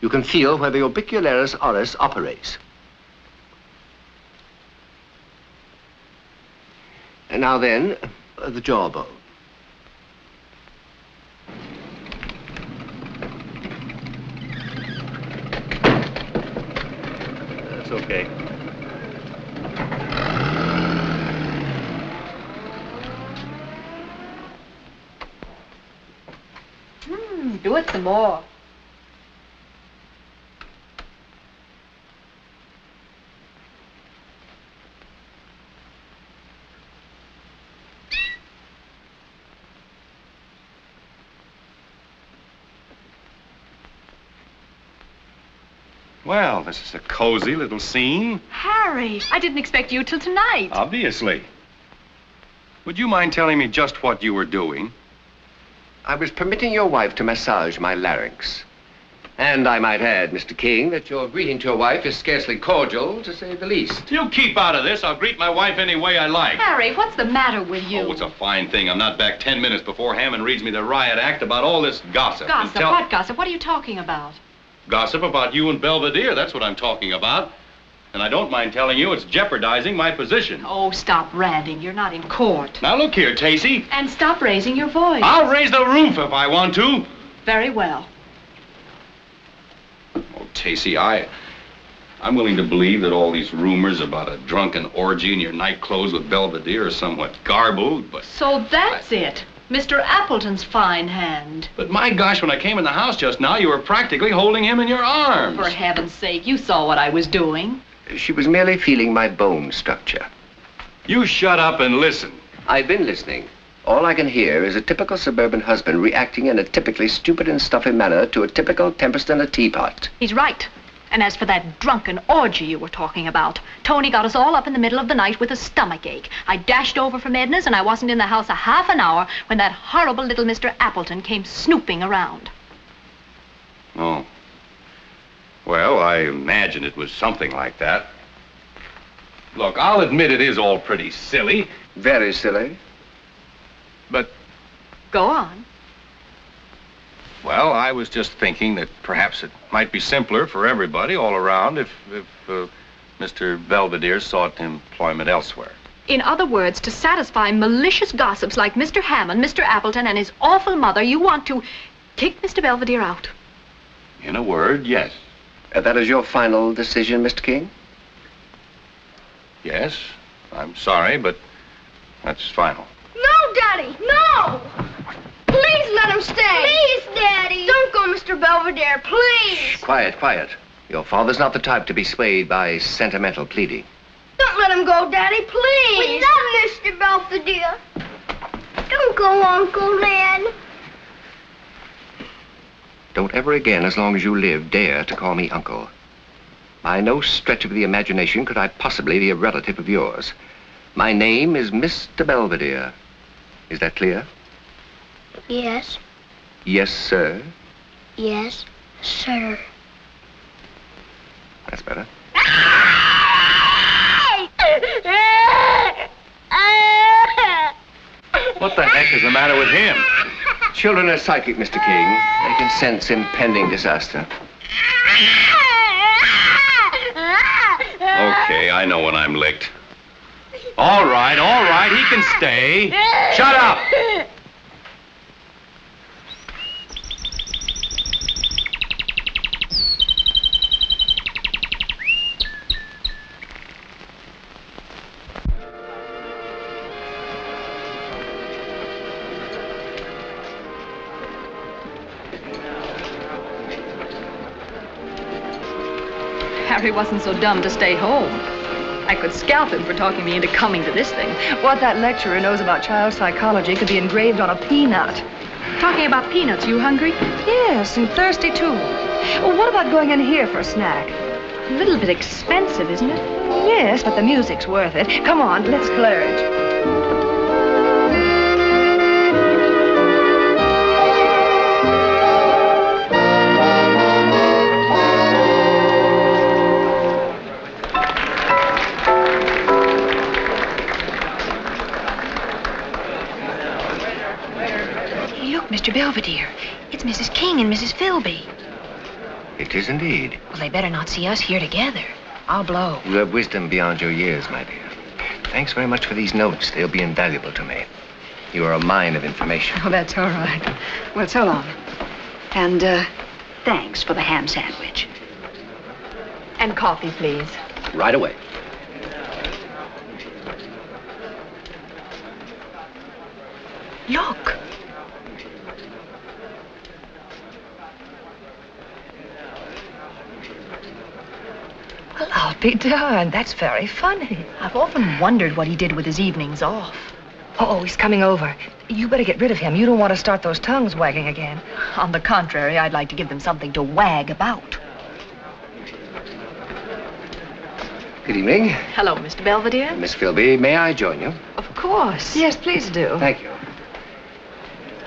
you can feel where the orbicularis oris operates. And now then, the jawbone. That's okay. Do it some more. Well, this is a cozy little scene. Harry, I didn't expect you till tonight. Obviously. Would you mind telling me just what you were doing? I was permitting your wife to massage my larynx. And I might add, Mr. King, that your greeting to your wife is scarcely cordial, to say the least. You keep out of this. I'll greet my wife any way I like. Harry, what's the matter with you? Oh, it's a fine thing. I'm not back 10 minutes before Hammond reads me the riot act about all this gossip. Gossip? What gossip? What are you talking about? Gossip about you and Belvedere. That's what I'm talking about. And I don't mind telling you it's jeopardizing my position. Oh, stop ranting. You're not in court. Now, look here, Tacey. And stop raising your voice. I'll raise the roof if I want to. Very well. Oh, Tacey, I'm willing to believe that all these rumors about a drunken orgy in your night clothes with Belvedere are somewhat garbled, but... So that's it. Mr. Appleton's fine hand. But my gosh, when I came in the house just now, you were practically holding him in your arms. For heaven's sake, you saw what I was doing. She was merely feeling my bone structure. You shut up and listen. I've been listening. All I can hear is a typical suburban husband reacting in a typically stupid and stuffy manner to a typical tempest in a teapot. He's right. And as for that drunken orgy you were talking about, Tony got us all up in the middle of the night with a stomachache. I dashed over from Edna's and I wasn't in the house a half an hour when that horrible little Mr. Appleton came snooping around. Oh. Well, I imagine it was something like that. Look, I'll admit it is all pretty silly. Very silly. But... Go on. Well, I was just thinking that perhaps it might be simpler for everybody all around if Mr. Belvedere sought employment elsewhere. In other words, to satisfy malicious gossips like Mr. Hammond, Mr. Appleton, and his awful mother, you want to kick Mr. Belvedere out. In a word, yes. That is your final decision, Mr. King? Yes. I'm sorry, but that's final. No, Daddy, no! Please let him stay. Please, Daddy. Don't go, Mr. Belvedere, please. Shh, quiet, quiet. Your father's not the type to be swayed by sentimental pleading. Don't let him go, Daddy, please. We love Mr. Belvedere. Don't go, Uncle Lynn. Don't ever again, as long as you live, dare to call me uncle. By no stretch of the imagination could I possibly be a relative of yours. My name is Mr. Belvedere. Is that clear? Yes. Yes, sir. Yes, sir. That's better. What the heck is the matter with him? Children are psychic, Mr. King. They can sense impending disaster. Okay, I know when I'm licked. All right, he can stay. Shut up! Harry wasn't so dumb to stay home. I could scalp him for talking me into coming to this thing. What that lecturer knows about child psychology could be engraved on a peanut. Talking about peanuts, you hungry? Yes, and thirsty too. Well, what about going in here for a snack? A little bit expensive, isn't it? Yes, but the music's worth it. Come on, let's splurge. Mr. Belvedere, it's Mrs. King and Mrs. Philby. It is indeed. Well, they better not see us here together. I'll blow. You have wisdom beyond your years, my dear. Thanks very much for these notes. They'll be invaluable to me. You are a mine of information. Oh, that's all right. Well, so long. And, thanks for the ham sandwich. And coffee, please. Right away. Look. Well, I'll be darned. That's very funny. I've often wondered what he did with his evenings off. Oh, he's coming over. You better get rid of him. You don't want to start those tongues wagging again. On the contrary, I'd like to give them something to wag about. Good evening. Hello, Mr. Belvedere. Miss Philby, may I join you? Of course. Yes, please do. Thank you.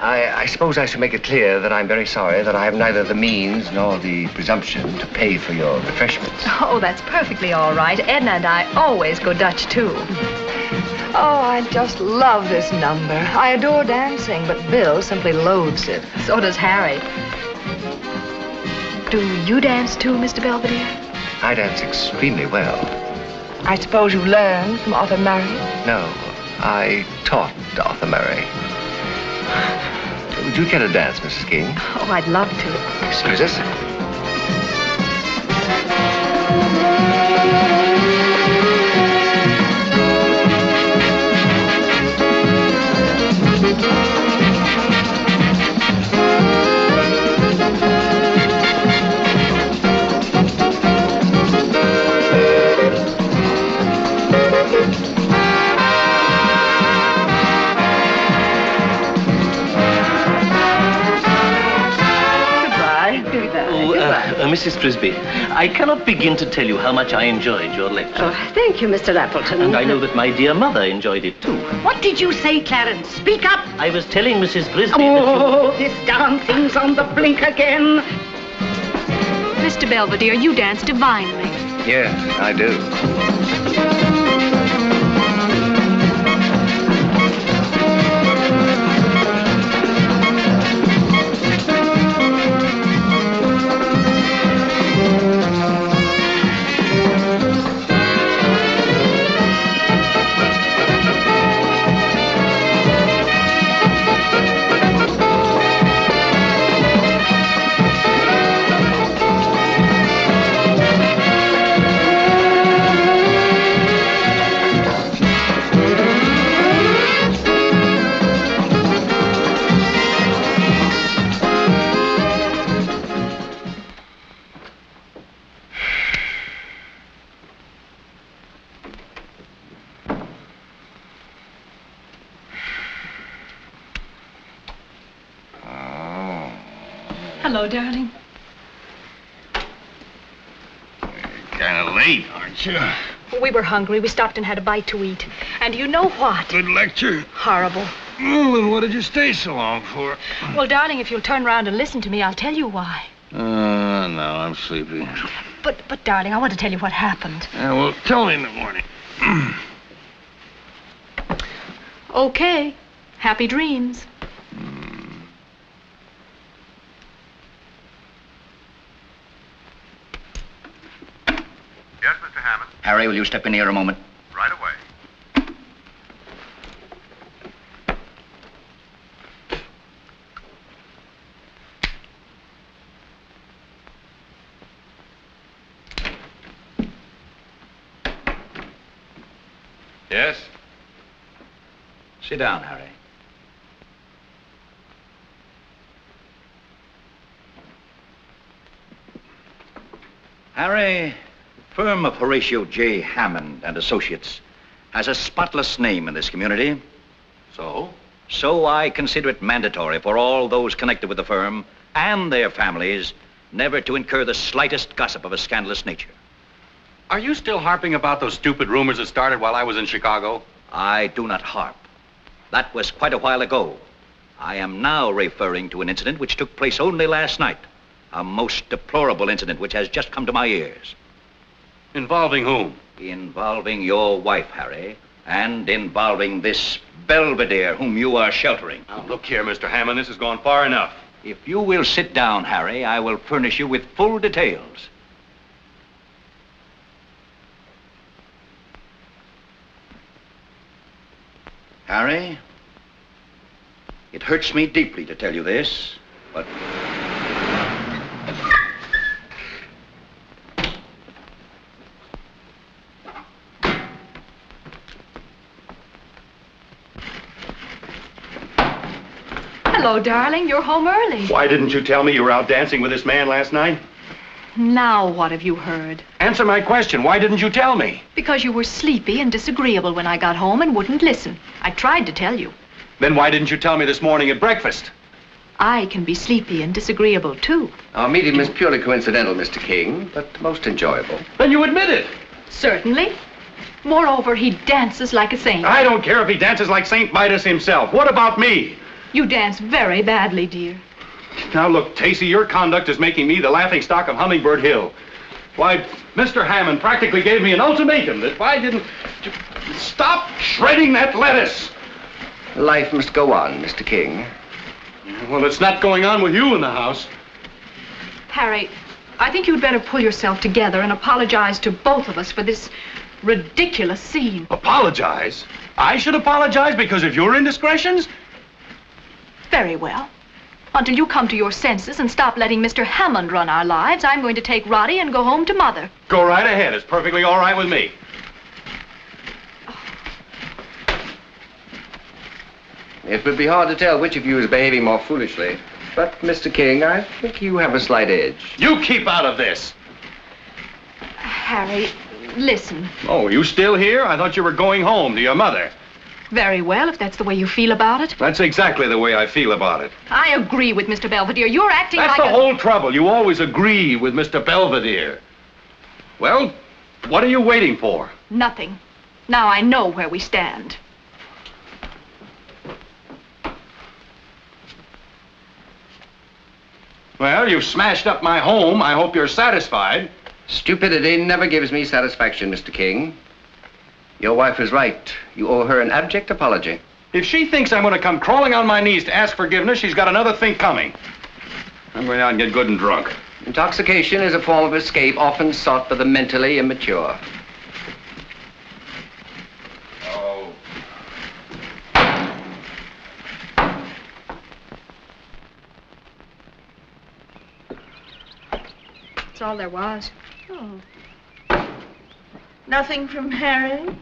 I suppose I should make it clear that I'm very sorry that I have neither the means nor the presumption to pay for your refreshments. Oh, that's perfectly all right. Edna and I always go Dutch, too. Oh, I just love this number. I adore dancing, but Bill simply loathes it. So does Harry. Do you dance, too, Mr. Belvedere? I dance extremely well. I suppose you learned from Arthur Murray? No, I taught Arthur Murray. Would you care to dance, Mrs. King? Oh, I'd love to. Excuse us. Mrs. Frisbee, I cannot begin to tell you how much I enjoyed your lecture. Oh, thank you, Mr. Appleton. And I know that my dear mother enjoyed it, too. What did you say, Clarence? Speak up! I was telling Mrs. Frisbee that you... this darn thing's on the blink again. Mr. Belvedere, you dance divinely. Yes, I do. Hello, darling. Kind of late, aren't you? We were hungry. We stopped and had a bite to eat. And you know what? Good lecture. Horrible. Well, then what did you stay so long for? Well, darling, if you'll turn around and listen to me, I'll tell you why. No, I'm sleepy. But, darling, I want to tell you what happened. Yeah, well, tell me in the morning. Okay. Happy dreams. Yes, Mr. Hammond? Harry, will you step in here a moment? Right away. Yes? Sit down, Harry. Harry, firm of Horatio J. Hammond and Associates has a spotless name in this community. So? So I consider it mandatory for all those connected with the firm and their families never to incur the slightest gossip of a scandalous nature. Are you still harping about those stupid rumors that started while I was in Chicago? I do not harp. That was quite a while ago. I am now referring to an incident which took place only last night. A most deplorable incident which has just come to my ears. Involving whom? Involving your wife, Harry, and involving this Belvedere whom you are sheltering. Now, look here, Mr. Hammond, this has gone far enough. If you will sit down, Harry, I will furnish you with full details. Harry, it hurts me deeply to tell you this, but... Hello, darling. You're home early. Why didn't you tell me you were out dancing with this man last night? Now what have you heard? Answer my question. Why didn't you tell me? Because you were sleepy and disagreeable when I got home and wouldn't listen. I tried to tell you. Then why didn't you tell me this morning at breakfast? I can be sleepy and disagreeable, too. Our meeting was purely coincidental, Mr. King, but most enjoyable. Then you admit it. Certainly. Moreover, he dances like a saint. I don't care if he dances like St. Midas himself. What about me? You dance very badly, dear. Now, look, Tacey, your conduct is making me the laughingstock of Hummingbird Hill. Why, Mr. Hammond practically gave me an ultimatum that if I didn't stop shredding that lettuce. Life must go on, Mr. King. Well, it's not going on with you in the house. Harry, I think you'd better pull yourself together and apologize to both of us for this ridiculous scene. Apologize? I should apologize because of your indiscretions? Very well. Until you come to your senses and stop letting Mr. Hammond run our lives, I'm going to take Roddy and go home to Mother. Go right ahead. It's perfectly all right with me. It would be hard to tell which of you is behaving more foolishly. But, Mr. King, I think you have a slight edge. You keep out of this. Harry, listen. Oh, you still here? I thought you were going home to your mother. Very well, if that's the way you feel about it. That's exactly the way I feel about it. I agree with Mr. Belvedere. You're acting That's like the whole trouble. You always agree with Mr. Belvedere. Well, what are you waiting for? Nothing. Now I know where we stand. Well, you've smashed up my home. I hope you're satisfied. Stupidity never gives me satisfaction, Mr. King. Your wife is right. You owe her an abject apology. If she thinks I'm going to come crawling on my knees to ask forgiveness, she's got another think coming. I'm going out and get good and drunk. Intoxication is a form of escape often sought by the mentally immature. Oh. That's all there was. Oh. Nothing from Harry?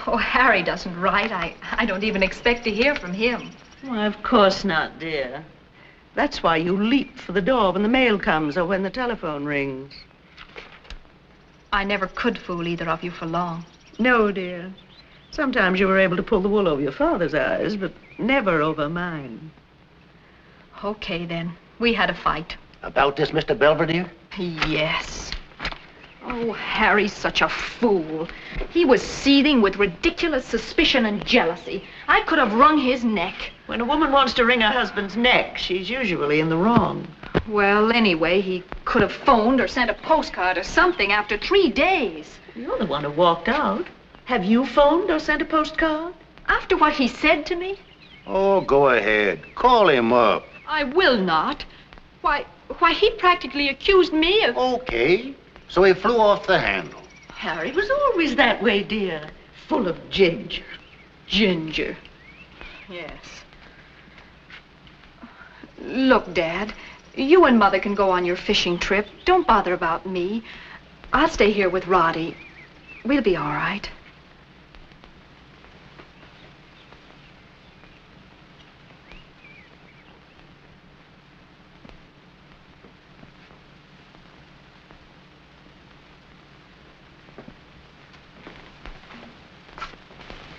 Oh, Harry doesn't write. I don't even expect to hear from him. Why, of course not, dear. That's why you leap for the door when the mail comes or when the telephone rings. I never could fool either of you for long. No, dear. Sometimes you were able to pull the wool over your father's eyes, but never over mine. Okay, then. We had a fight. About this Mr. Belvedere? Yes. Oh, Harry's such a fool. He was seething with ridiculous suspicion and jealousy. I could have wrung his neck. When a woman wants to wring her husband's neck, she's usually in the wrong. Well, anyway, he could have phoned or sent a postcard or something after 3 days. You're the one who walked out. Have you phoned or sent a postcard? After what he said to me? Oh, go ahead. Call him up. I will not. Why, he practically accused me of... Okay. So he flew off the handle. Harry was always that way, dear. Full of ginger. Ginger. Yes. Look, Dad, you and Mother can go on your fishing trip. Don't bother about me. I'll stay here with Roddy. We'll be all right.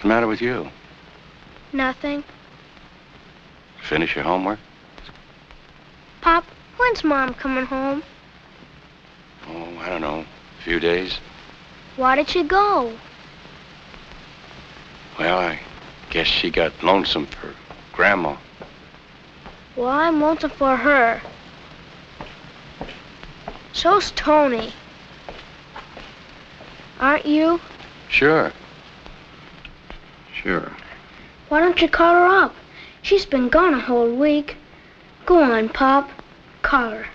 What's the matter with you? Nothing. Finish your homework? Pop, when's Mom coming home? Oh, I don't know. A few days. Why did she go? Well, I guess she got lonesome for Grandma. Well, I'm lonesome for her. So's Tony. Aren't you? Sure. Sure. Why don't you call her up? She's been gone a whole week. Go on, Pop. Call her.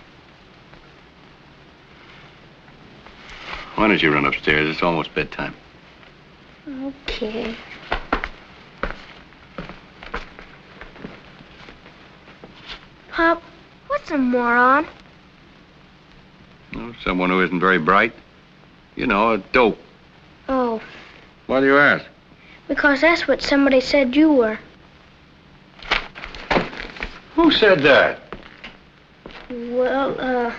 Why don't you run upstairs? It's almost bedtime. Okay. Pop, what's a moron? Oh, someone who isn't very bright. You know, a dope. Oh, Why do you ask? because that's what somebody said you were. Who said that? Well,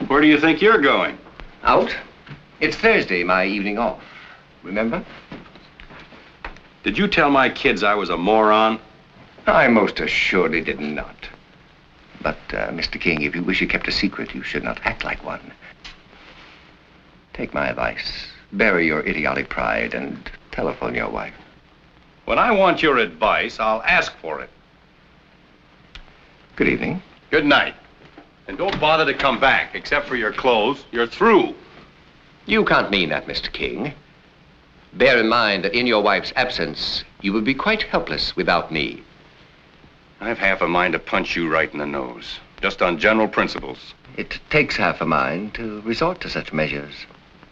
Where do you think you're going? Out? It's Thursday, my evening off. Remember? Did you tell my kids I was a moron? I most assuredly did not. But, Mr. King, if you wish it kept a secret, you should not act like one. Take my advice. Bury your idiotic pride and telephone your wife. When I want your advice, I'll ask for it. Good evening. Good night. And don't bother to come back, except for your clothes. You're through. You can't mean that, Mr. King. Bear in mind that in your wife's absence, you would be quite helpless without me. I've half a mind to punch you right in the nose, just on general principles. It takes half a mind to resort to such measures.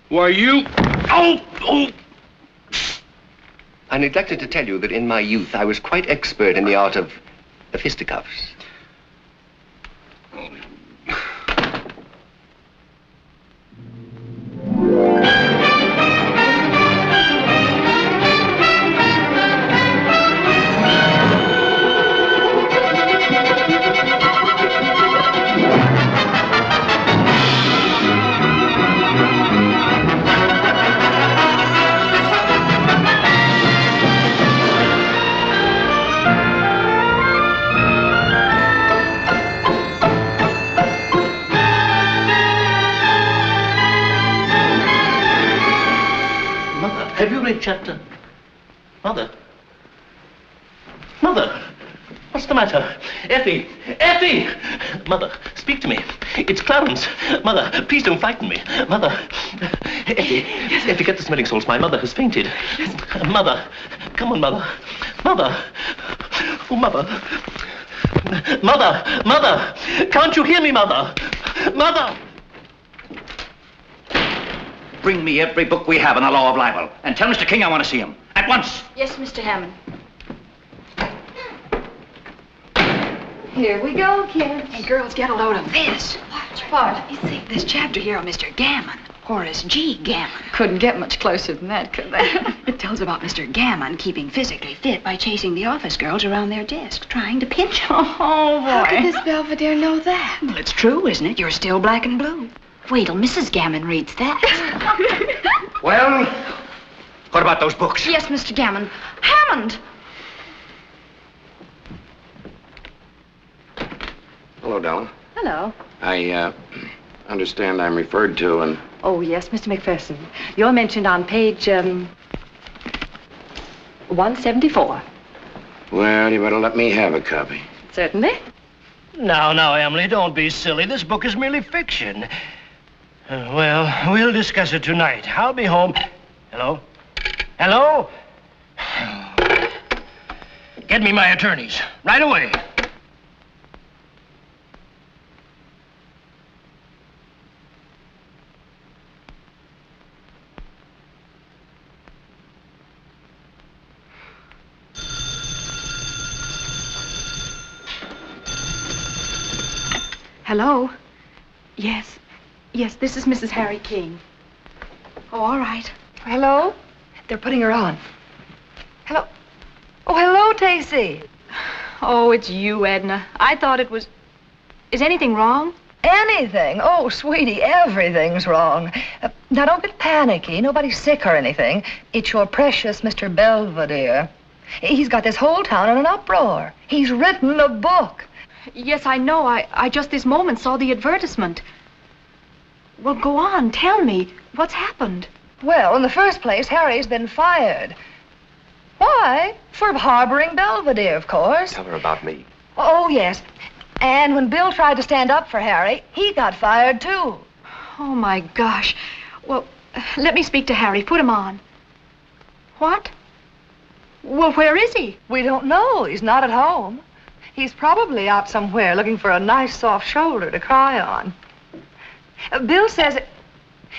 Why, you... Oh! I neglected to tell you that in my youth, I was quite expert in the art of the fisticuffs. Have you read chapter? Mother? Mother! What's the matter? Effie! Effie! Mother, speak to me. It's Clarence. Mother, please don't frighten me. Mother. Effie, Effie, get the smelling salts. My mother has fainted. Mother. Come on, Mother. Mother. Oh, Mother. Mother! Mother! Can't you hear me, Mother? Mother! Bring me every book we have on the law of libel. And tell Mr. King I want to see him. At once. Yes, Mr. Hammond. Here we go, kids. Hey, girls, get a load of this. What? You see, this chapter here on Mr. Gammon. Horace G. Gammon. Couldn't get much closer than that, could they? It tells about Mr. Gammon keeping physically fit by chasing the office girls around their desk, trying to pinch them. Oh, boy. How could Miss Belvedere know that? Well, it's true, isn't it? You're still black and blue. Wait till Mrs. Gammon reads that. Well, what about those books? Yes, Mr. Gammon. Hammond! Hello, Della. Hello. I understand I'm referred to, and Oh, yes, Mr. McPherson. You're mentioned on page, 174. well, you better let me have a copy. Certainly. Now, Emily, don't be silly. This book is merely fiction. Well, we'll discuss it tonight. I'll be home. Hello? Hello? Get me my attorneys. Right away. Hello? Yes. Yes, this is Mrs. Harry King. Oh, all right. Hello? They're putting her on. Hello? Oh, hello, Tacey. Oh, it's you, Edna. I thought it was... Is anything wrong? Anything? Oh, sweetie, everything's wrong. Now, don't get panicky. Nobody's sick or anything. It's your precious Mr. Belvedere. He's got this whole town in an uproar. He's written a book. Yes, I know. I just this moment saw the advertisement. Well, go on. Tell me. What's happened? Well, in the first place, Harry's been fired. Why? For harboring Belvedere, of course. Tell her about me. Oh, yes. And when Bill tried to stand up for Harry, he got fired, too. Oh, my gosh. Well, let me speak to Harry. Put him on. What? Well, where is he? We don't know. He's not at home. He's probably out somewhere looking for a nice soft shoulder to cry on. Bill says...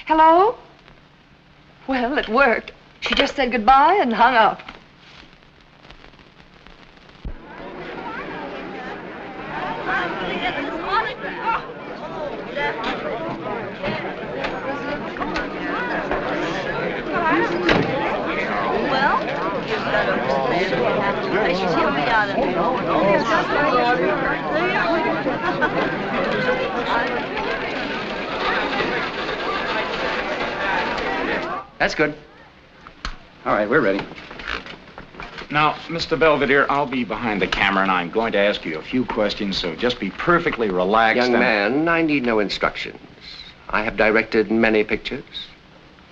Hello? Well, it worked. She just said goodbye and hung up. That's good. All right, we're ready. Now, Mr. Belvedere, I'll be behind the camera, and I'm going to ask you a few questions, so just be perfectly relaxed. Young man, I need no instructions. I have directed many pictures.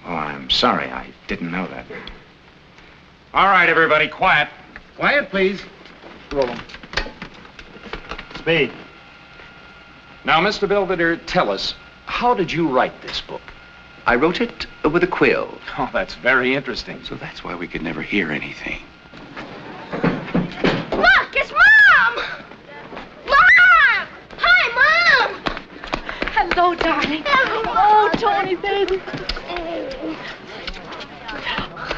Oh, I'm sorry. I didn't know that. All right, everybody, quiet. Quiet, please. Roll. Speed. Now, Mr. Belvedere, tell us, how did you write this book? I wrote it with a quill. Oh, that's very interesting. So that's why we could never hear anything. Look, it's Mom! Mom! Hi, Mom! Hello, darling. Oh, Tony, baby.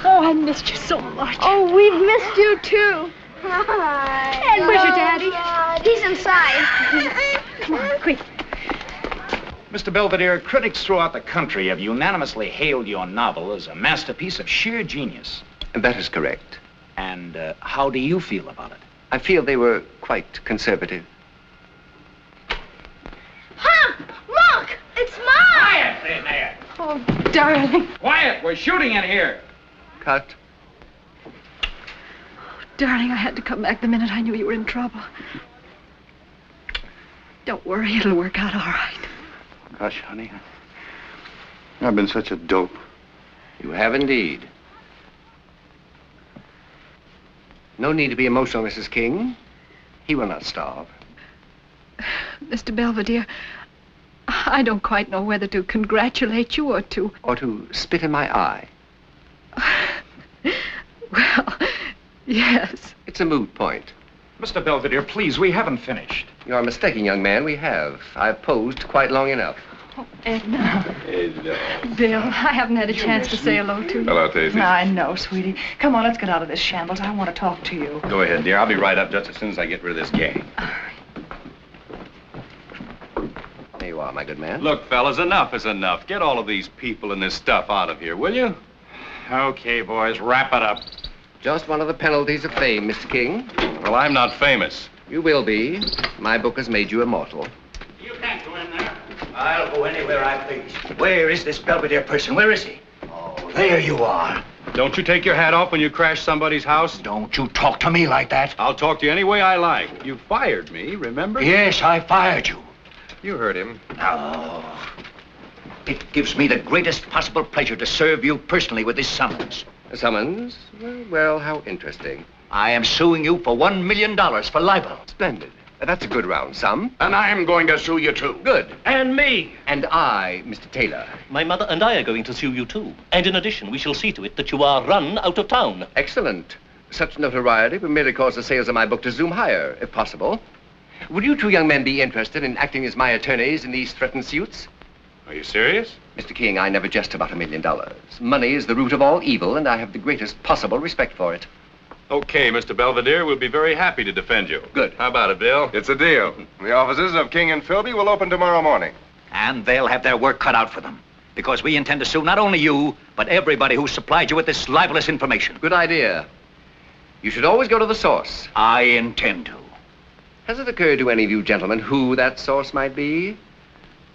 Oh, I missed you so much. Oh, we've missed you, too. Hi. And where's your daddy? He's inside. Come on, quick. Mr. Belvedere, critics throughout the country have unanimously hailed your novel as a masterpiece of sheer genius. That is correct. And how do you feel about it? I feel they were quite conservative. Huh? Look! It's Mom! Quiet in there! Oh, darling. Quiet! We're shooting in here! Cut. Darling, I had to come back the minute I knew you were in trouble. Don't worry, it'll work out all right. Gosh, honey, I've been such a dope. You have indeed. No need to be emotional, Mrs. King. He will not starve. Mr. Belvedere, I don't quite know whether to congratulate you or to... Or to spit in my eye. Well, yes. It's a moot point. Mr. Belvedere, please, we haven't finished. You're mistaken, young man. We have. I've posed quite long enough. Oh, Edna. Hello. Bill, I haven't had a chance to say hello to you. Hello, Tacey. I know, sweetie. Come on, let's get out of this shambles. I want to talk to you. Go ahead, dear. I'll be right up just as soon as I get rid of this gang. There you are, my good man. Look, fellas, enough is enough. Get all of these people and this stuff out of here, will you? Okay, boys, wrap it up. Just one of the penalties of fame, Mr. King. Well, I'm not famous. You will be. My book has made you immortal. You can't go in there. I'll go anywhere I please. Where is this Belvedere person? Where is he? Oh, there you are. Don't you take your hat off when you crash somebody's house? Don't you talk to me like that. I'll talk to you any way I like. You fired me, remember? Yes, I fired you. You heard him. Now, it gives me the greatest possible pleasure to serve you personally with this summons. A summons? Well, how interesting. I am suing you for $1 million for libel. Splendid. That's a good round sum. And I'm going to sue you, too. Good. And me. And I, Mr. Taylor. My mother and I are going to sue you, too. And in addition, we shall see to it that you are run out of town. Excellent. Such notoriety will merely cause the sales of my book to zoom higher, if possible. Would you two young men be interested in acting as my attorneys in these threatened suits? Are you serious? Mr. King, I never jest about $1 million. Money is the root of all evil, and I have the greatest possible respect for it. Okay, Mr. Belvedere, we'll be very happy to defend you. Good. How about it, Bill? It's a deal. The offices of King and Philby will open tomorrow morning. And they'll have their work cut out for them. Because we intend to sue not only you, but everybody who supplied you with this libelous information. Good idea. You should always go to the source. I intend to. Has it occurred to any of you gentlemen who that source might be?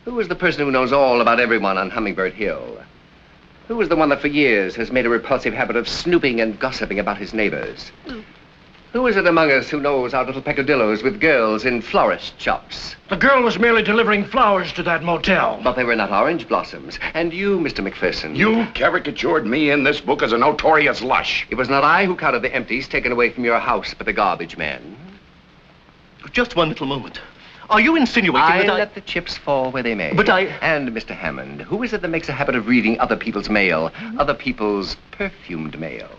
Who is the person who knows all about everyone on Hummingbird Hill? Who is the one that for years has made a repulsive habit of snooping and gossiping about his neighbors? Who is it among us who knows our little peccadillos with girls in florist shops? The girl was merely delivering flowers to that motel. But they were not orange blossoms. And you, Mr. McPherson. You caricatured me in this book as a notorious lush. It was not I who counted the empties taken away from your house, but the garbage man. Just one little moment. Are you insinuating that I... let the chips fall where they may. But I... And, Mr. Hammond, who is it that makes a habit of reading other people's mail? Other people's perfumed mail?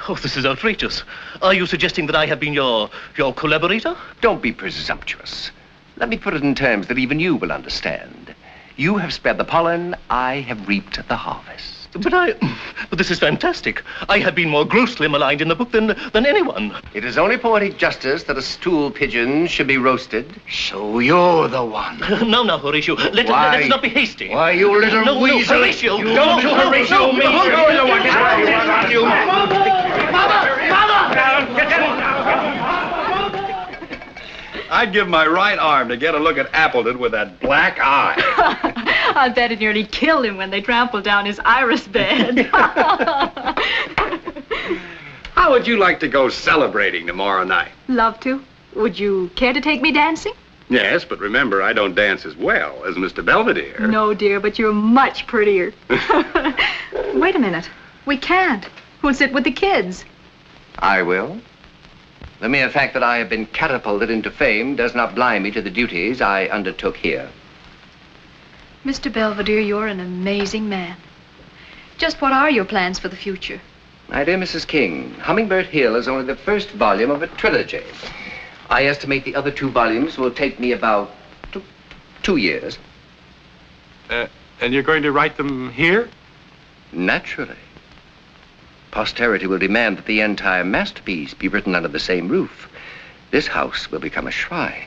Oh, this is outrageous. Are you suggesting that I have been your collaborator? Don't be presumptuous. Let me put it in terms that even you will understand. You have spread the pollen, I have reaped the harvest. But this is fantastic. I have been more grossly maligned in the book than anyone. It is only poetic justice that a stool pigeon should be roasted. So you're the one. No, Horatio. Let's not be hasty. Why, you little weasel. No, Horatio. You don't Horatio me. You're the one. I'd give my right arm to get a look at Appleton with that black eye. I bet it nearly killed him when they trampled down his iris bed. How would you like to go celebrating tomorrow night? Love to. Would you care to take me dancing? Yes, but remember, I don't dance as well as Mr. Belvedere. No, dear, but you're much prettier. Wait a minute. We can't. Who'll sit with the kids? I will. The mere fact that I have been catapulted into fame does not blind me to the duties I undertook here. Mr. Belvedere, you're an amazing man. Just what are your plans for the future? My dear Mrs. King, Hummingbird Hill is only the first volume of a trilogy. I estimate the other 2 volumes will take me about 2 years. And you're going to write them here? Naturally. Posterity will demand that the entire masterpiece be written under the same roof. This house will become a shrine.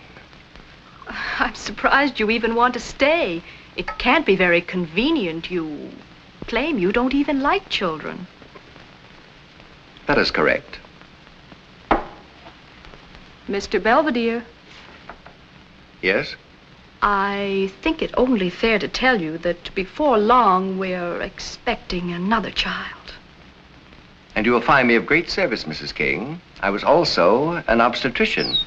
I'm surprised you even want to stay. It can't be very convenient. You claim you don't even like children. That is correct. Mr. Belvedere. Yes? I think it only fair to tell you that before long we're expecting another child. And you will find me of great service, Mrs. King. I was also an obstetrician.